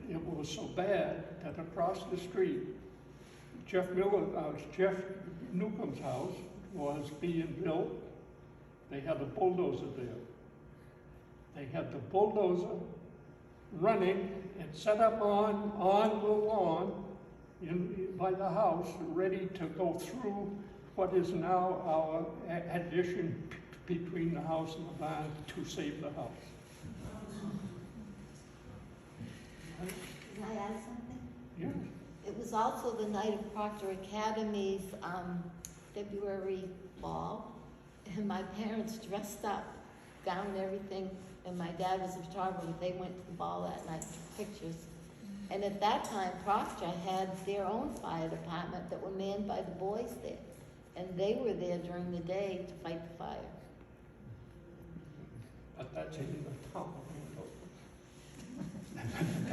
it was so bad that across the street, Jeff Newcomb's house was being built. They had a bulldozer there. They had the bulldozer running and set up on the lawn by the house, ready to go through what is now our addition between the house and the barn to save the house. Can I add something? Yeah. It was also the night of Proctor Academy's February ball, and my parents dressed up, gowned everything, and my dad was a photographer. They went to the ball that night, took pictures. And at that time, Proctor had their own fire department that were manned by the boys there. And they were there during the day to fight the fire. But that's in the town of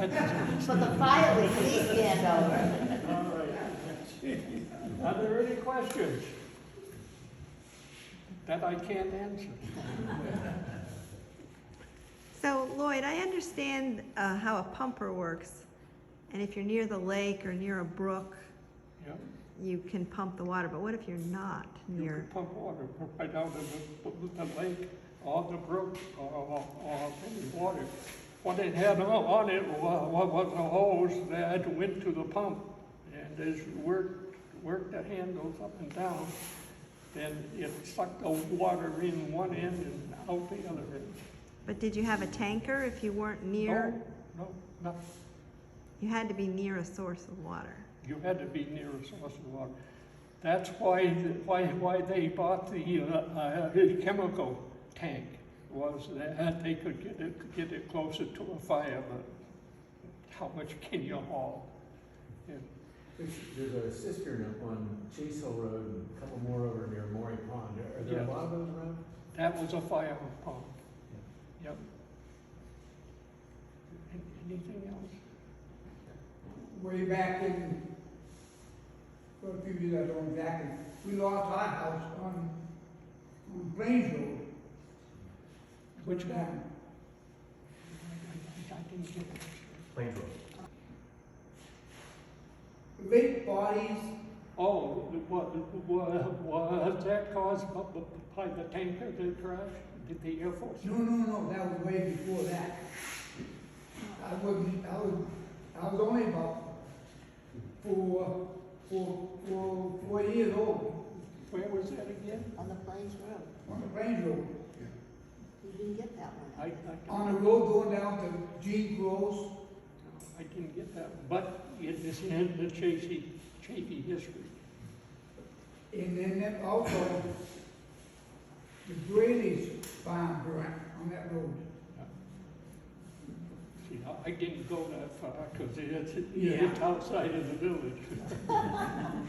Andover. But the fire was East Andover. All right. Are there any questions that I can't answer? So Lloyd, I understand how a pumper works. And if you're near the lake or near a brook, Yeah. you can pump the water. But what if you're not You near? can pump water right out of the lake or the brook or any water. What it had on it was a hose that went to the pump, and as you worked the handles up and down, then it sucked the water in one end and out the other end. But did you have a tanker if you weren't near? No, nothing. You had to be near a source of water. You had to be near a source of water. That's why they bought the chemical tank, was that they could get it closer to a fire, but how much can you haul? Yeah. There's a cistern up on Chase Hill Road and a couple more over near Maury Pond. Are there a Yeah. lot of those around? That was a fire pump. Yep. Anything else? Way back in, for a few years, I don't know exactly, we lost our house on Plains Road. Which Burned one? down. I didn't get it. Plains Road. Lake bodies, Oh, was that caused by the tanker that crashed? Did the Air Force? no, that was way before that. I was only about 4 years old, Where was that again? On the Plains Road. on the Plains Road. You didn't get that one. On the road going down to Gene Groves. I didn't get that, but it is in the Chafee history. And then that also, the Brady's farm burnt on that road. See, I didn't go that far, because it's outside of the village.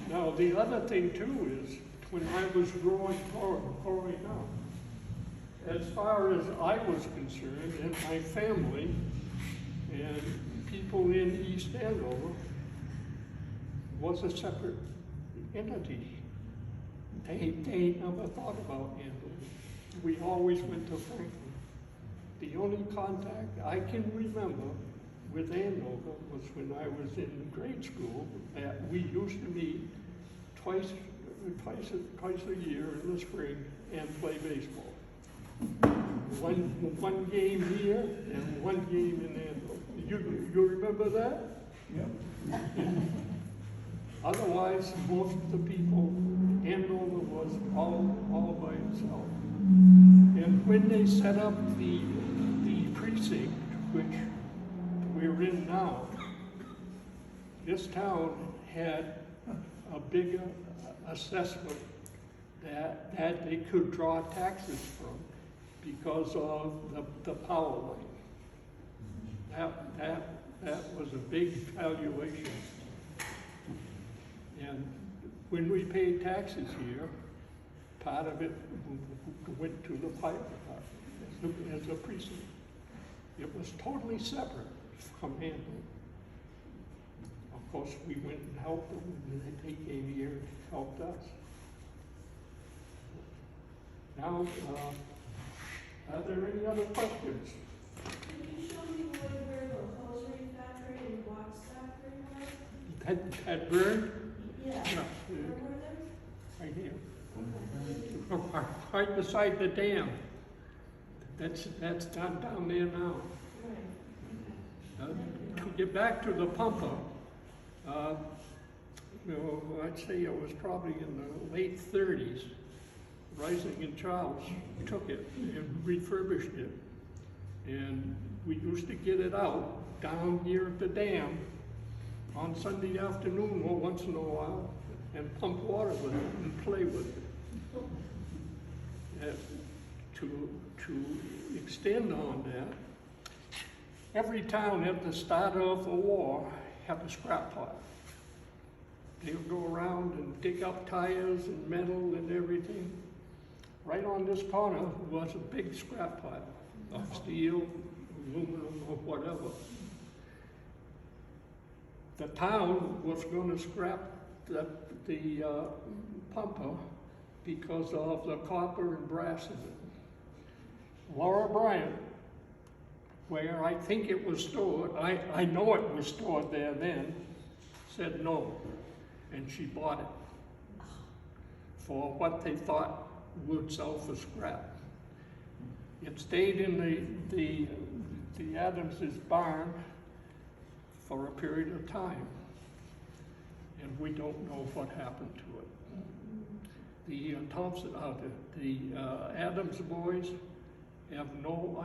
Now, the other thing too is, when I was growing up, as far as I was concerned, and my family, and people in East Andover, was a separate entity. They never thought about Andover. We always went to Franklin. The only contact I can remember with Andover was when I was in grade school, that we used to meet twice a year in the spring and play baseball. One game here and one game in Andover. You remember that? Yep. Otherwise, most of the people, Andover was all by itself. And when they set up the precinct, which we're in now, this town had a bigger assessment that they could draw taxes from because of the power line. That was a big valuation. And when we paid taxes here, part of it went to the fire department as a precinct. It was totally separate from Andover. Of course, we went and helped them, and they came here and helped us. Now, are there any other questions? Can you show me where the hosiery factory and box factory was? That burned? Yeah. No, Where were they? right here. Right beside the dam. That's down there now. To get back to the pumper, I'd say it was probably in the late 30s. Rising and Charles took it and refurbished it. And we used to get it out down here at the dam on Sunday afternoon or once in a while and pump water with it and play with it. To extend on that, every town at the start of the war had a scrap pile. They would go around and dig up tires and metal and everything. Right on this corner was a big scrap pile of steel, aluminum, or whatever. The town was going to scrap the pumper because of the copper and brass in it. Laura Bryant, where I think it was stored, I know it was stored there then, said no, and she bought it for what they thought would sell for scrap. It stayed in the Adams's barn for a period of time, and we don't know what happened to it. The Adams boys have no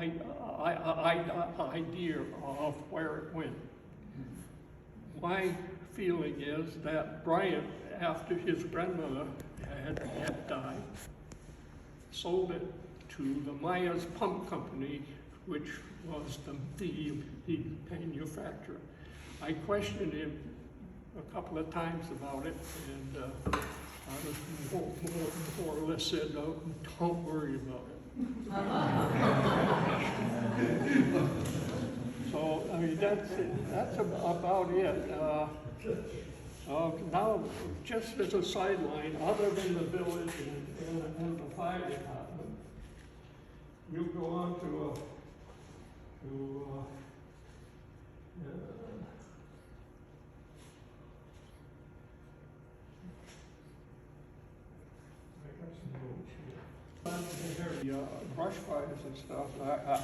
idea of where it went. My feeling is that Bryant, after his grandmother had died, sold it to the Myers Pump Company, which was the manufacturer. I questioned him a couple of times about it, and I was more or less said, no, don't worry about it. So, I mean, that's about it. Now, just as a sideline, other than the village and the fire department, we'll go on to brush fires and stuff.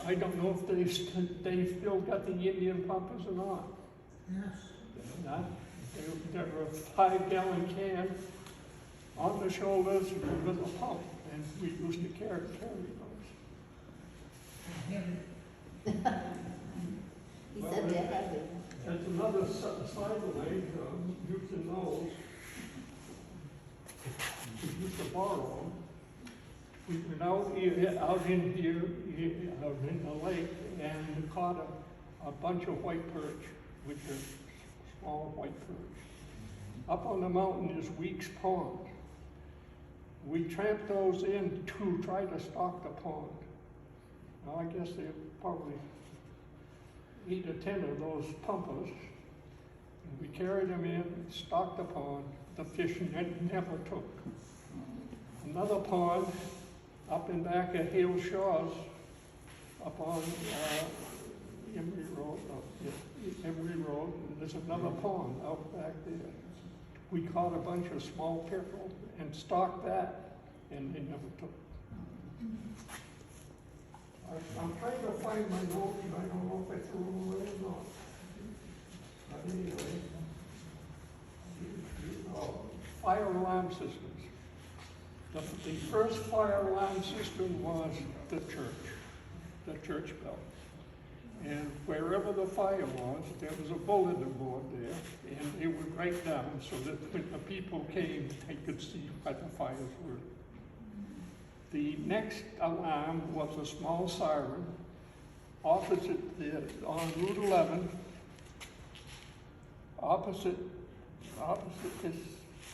I don't know if they've still got the Indian pumpers or not. Yes. Not? There were a 5-gallon can on the shoulders with a pump, and we used to carry those. He said they're heavy. That's another side way, using those. We used to borrow them. We went out in here, out in the lake, and caught a bunch of white perch, which are small white perch. Up on the mountain is Weeks Pond. We tramped those in to try to stock the pond. Now, I guess there were probably 8 or 10 of those pumpers. And we carried them in, stocked the pond. The fish never took. Another pond up in back at Hale Shaw's, up on Emory Road, and there's another pond out back there. We caught a bunch of small pickerel and stocked that, and they never took. I'm trying to find my notes, and I don't know if I threw them away or not. But anyway, fire alarm systems. The first fire alarm system was the church bell. And wherever the fire was, there was a bulletin board there, and it would write down so that when the people came, they could see what the fires were. The next alarm was a small siren opposite on Route 11, opposite this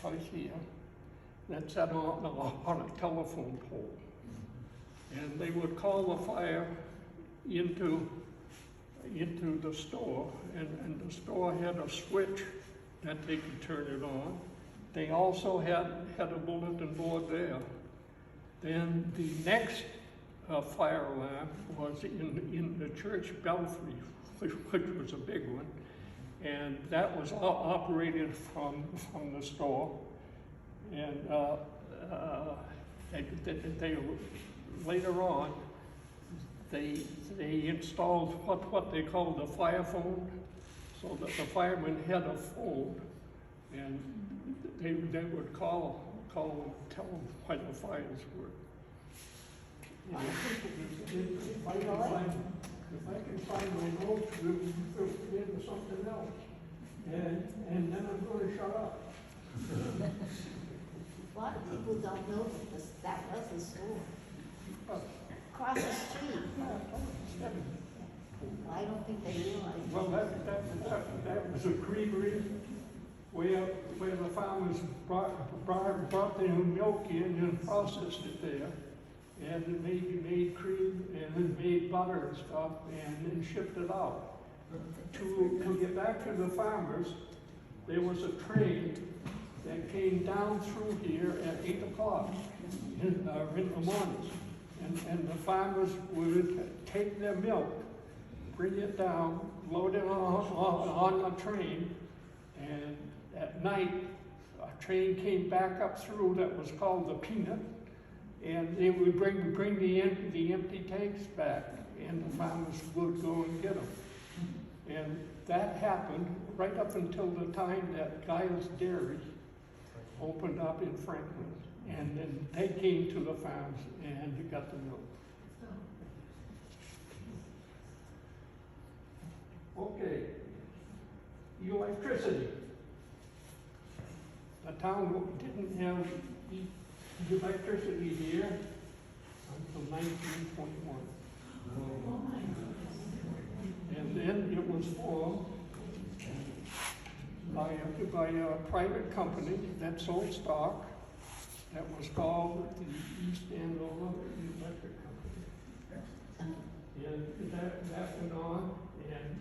place here, that sat on a telephone pole. And they would call the fire into the store, and the store had a switch that they could turn it on. They also had a bulletin board there. Then the next fire alarm was in the church belfry, which was a big one, and that was operated from the store. And they later on, they installed what they called the fire phone, so that the firemen had a phone, and they would call and tell them what the fires were. If I can find my notes, we'll get into something else, and then I'm going to shut up. A lot of people don't know that was the store. Across the street. I don't think they realize. Well, that was a creamery where the farmers brought their milk in and processed it there, and it made cream and it made butter and stuff, and then shipped it out. To get back to the farmers, there was a train that came down through here at 8 o'clock in the morning. And the farmers would take their milk, bring it down, load it on a train, and at night, a train came back up through that was called the Peanut, and they would bring the empty tanks back, and the farmers would go and get them. And that happened right up until the time that Giles Dairy opened up in Franklin. And then they came to the farms and got the milk. Okay, electricity. The town didn't have electricity here until 1921. And then it was formed by a private company that sold stock. That was called the East Andover Electric Company. And that went on, and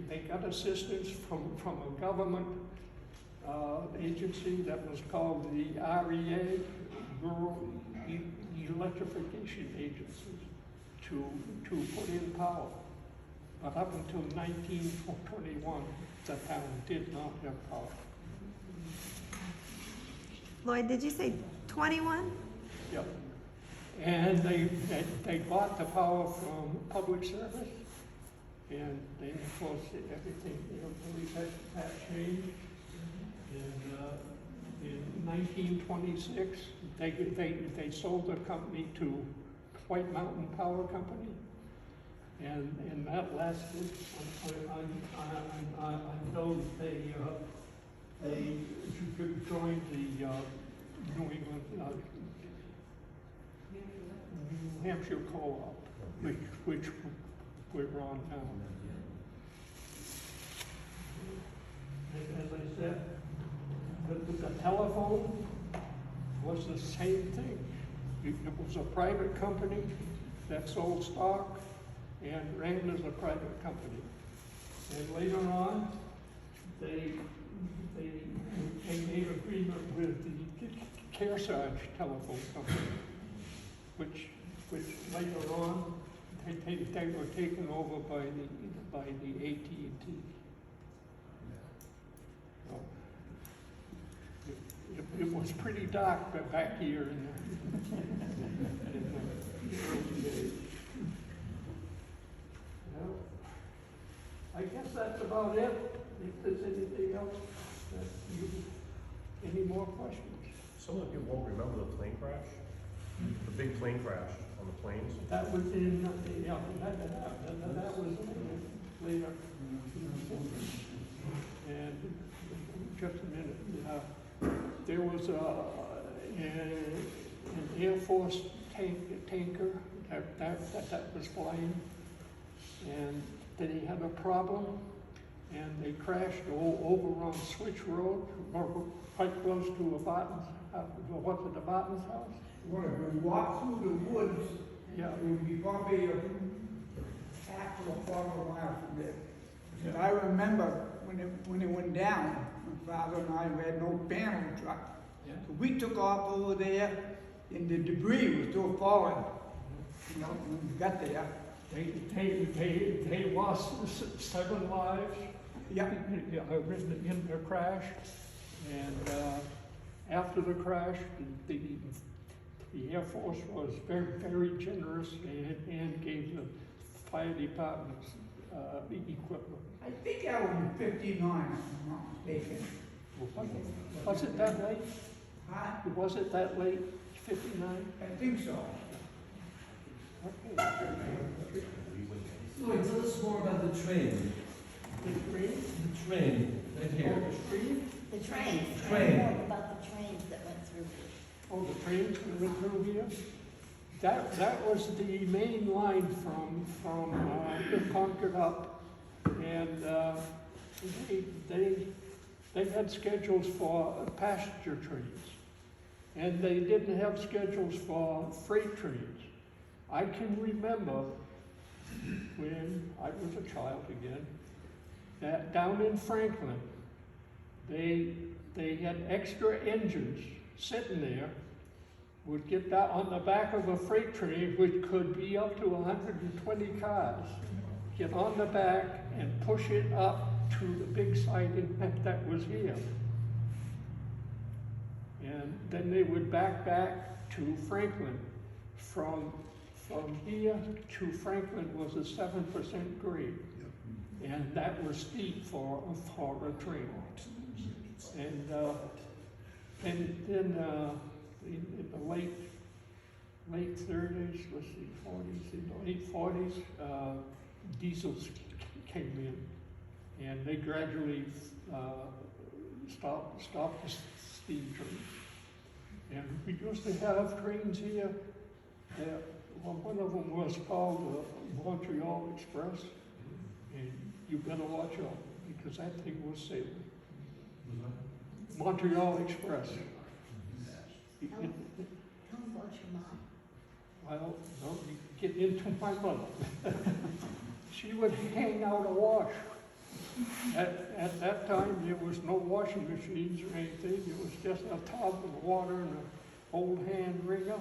they got assistance from a government agency that was called the REA, Rural Electrification Agency, to put in power. But up until 1921, the town did not have power. Lloyd, did you say 21? Yep. And they bought the power from public service, And then, of course, everything, you know, police had changed. And in 1926, they sold the company to White Mountain Power Company. And that lasted until they joined the New England, New Hampshire Co-op, which we're on now. As I said, the telephone was the same thing. It was a private company that sold stock and ran as a private company. And later on, they made agreement with the Kearsarge Telephone Company, which later on, they were taken over by the AT&T. So, it was pretty dark back here in the early days. Well, I guess that's about it. If there's anything else, any more questions? Some of the people won't remember the plane crash, the big plane crash on the planes. That was in, yeah, that was later. And just a minute, there was an Air Force tanker that was flying, and they had a problem, and they crashed over on Switch Road, quite close to a Barton's, what's it, the Barton's house? Well, if we walk through the woods, Yeah. it would be probably a half or a quarter of a mile from there. Because I remember when it went down, my father and I had no panel truck. Yeah. So we took off over there, and the debris was still falling. You know, when we got there. They lost 7 lives. Yeah. In their crash, and after the crash, the Air Force was very, very generous and gave the fire departments equipment. I think that was in '59, if I'm not mistaken. Was it that late? Huh? Was it that late, 59? I think so. Okay. Lloyd, tell us more about the train. The train? The train, right here. Oh, the street? The trains, Train. more about the trains that went through here. Oh, the trains that went through here? That was the main line from Concord up, and they had schedules for passenger trains, and they didn't have schedules for freight trains. I can remember when I was a child again, that down in Franklin, they had extra engines sitting there, would get that on the back of a freight train, which could be up to 120 cars, get on the back and push it up to the big siding that was here. And then they would back to Franklin. From here to Franklin was a 7% grade. And that was steep for a train. And then in the late 30s, let's see, 40s, in the late 40s, diesels came in, and they gradually stopped the steam trains. And we used to have trains here. One of them was called the Montreal Express, and you better watch out because that thing was sailing. Montreal Express. Tell them about your mom. Well, no, you get into my mother. She would hang out a wash. At that time, there was no washing machines or anything. It was just a tub of water and an old hand wringer.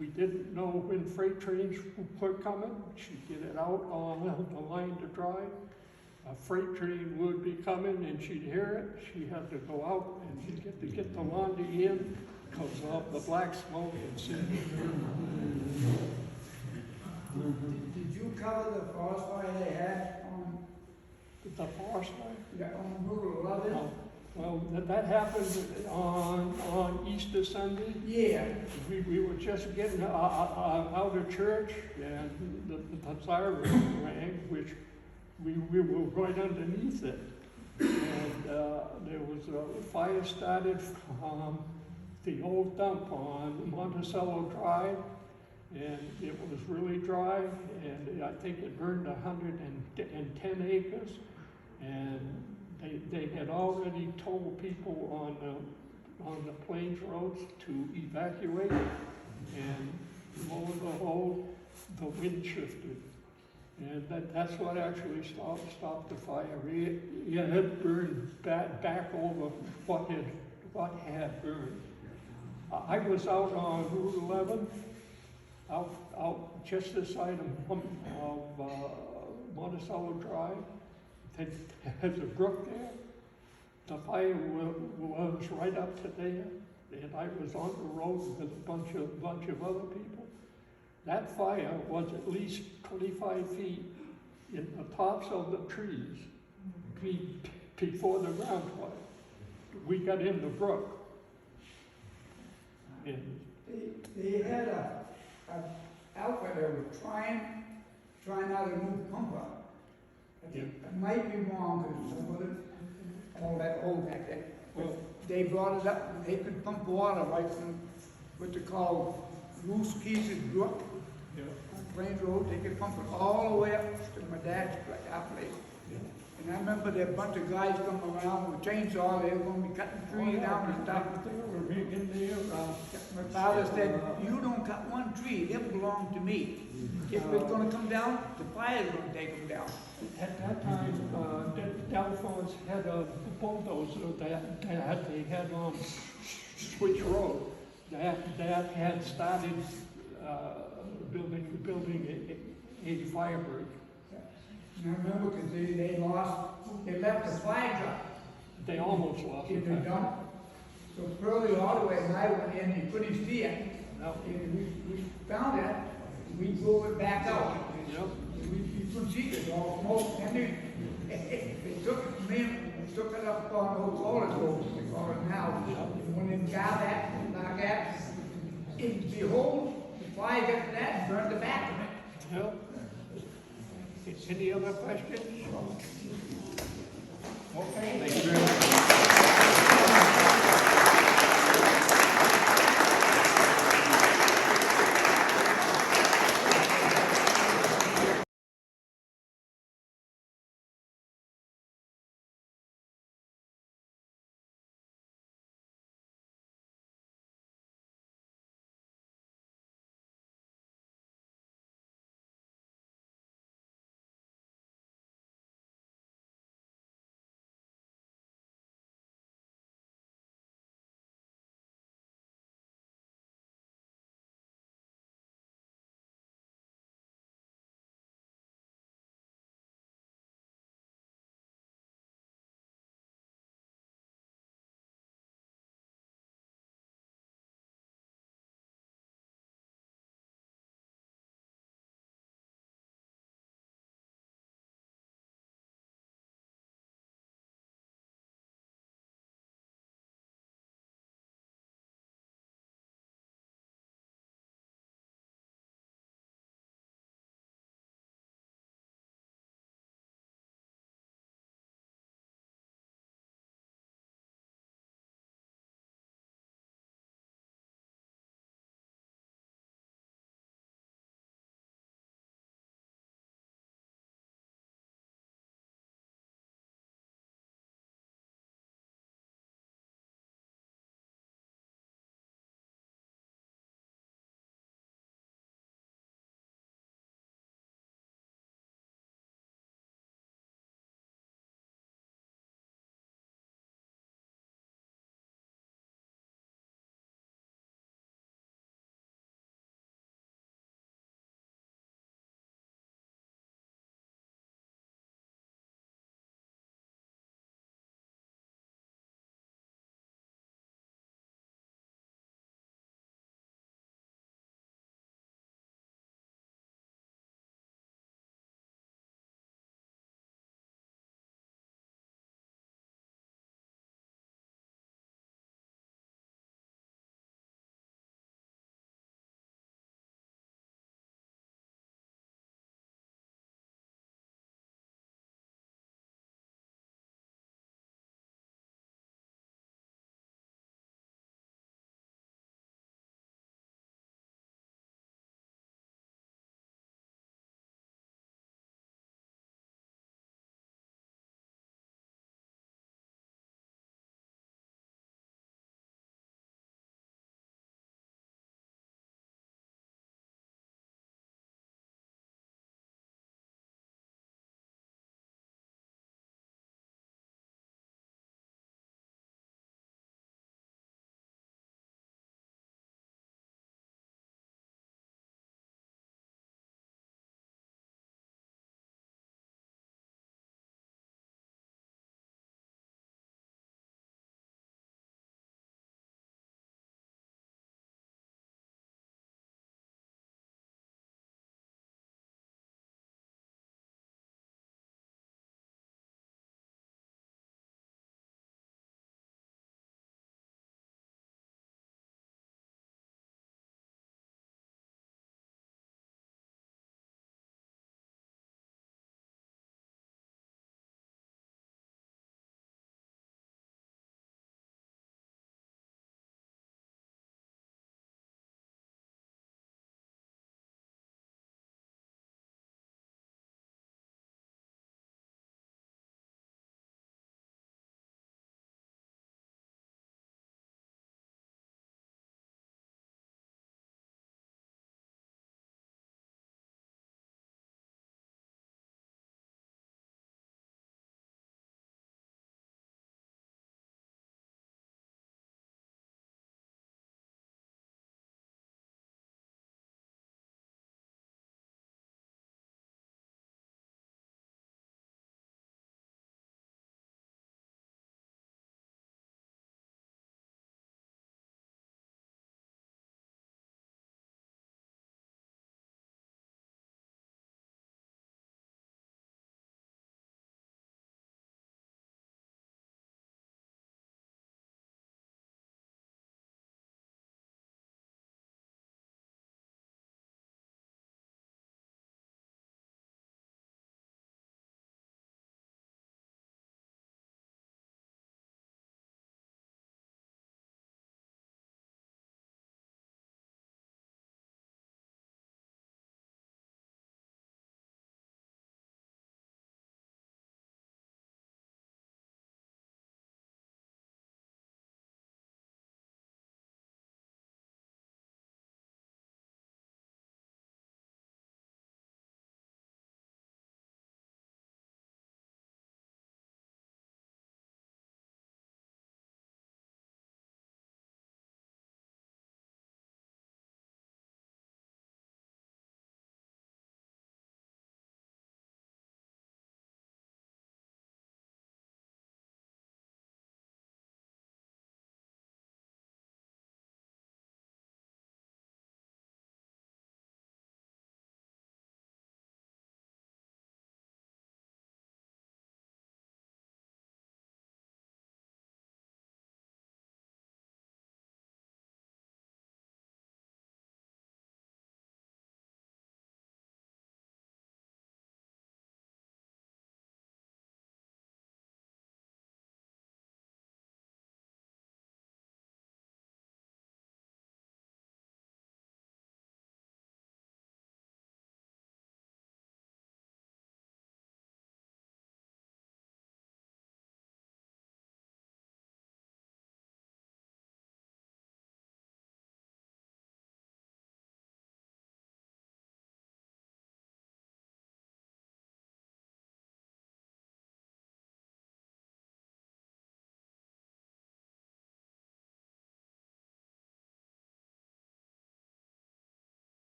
We didn't know when freight trains were coming. She'd get it out on the line to dry. A freight train would be coming and she'd hear it. She had to go out and she'd get the laundry in because of the black smoke and sin. Did you cover the forest fire they had on, The forest fire? yeah, on Route 11? Well, that happened on Easter Sunday. Yeah. We were just getting out of church and the siren rang, which we were right underneath it. And there was a fire started from the old dump on Monticello Drive, and it was really dry, and I think it burned 110 acres. And they had already told people on the Plains roads to evacuate, and lo and behold, the wind shifted. And that's what actually stopped the fire. It had burned back over what had burned. I was out on Route 11, out just this side of Monticello Drive. There's a brook there. The fire was right up to there, and I was on the road with a bunch of other people. That fire was at least 25 feet in the tops of the trees before the ground fire. We got in the brook. And They had a outfit that was trying out a new pumper. I might be wrong, because I wasn't all that old back then. But they brought it up, and they could pump water right from what they call Loose Keys Brook. On Plains Road, they could pump it all the way up to my dad's place. And I remember there a bunch of guys coming around with chainsaw, they were gonna be cutting trees down and stuff. in there, My father said, you don't cut one tree, they belong to me. If it's gonna come down, the fire's gonna take them down. at that time, Delphos had a bulldozer that they had on Switch Road that had started building a fire break. And I remember, because they left the flag up They almost lost in it. the dump. So Perreault Hardway and I went in, and couldn't see it. No. And we found it, we drove it back out. Yep. We couldn't see it, all smoke, and they took it from me, and took it up on Old Florida Road, they call it now. And went in, got that, like that, and behold, the fire got to that and burned the back of it. Yep. Any other questions? Okay.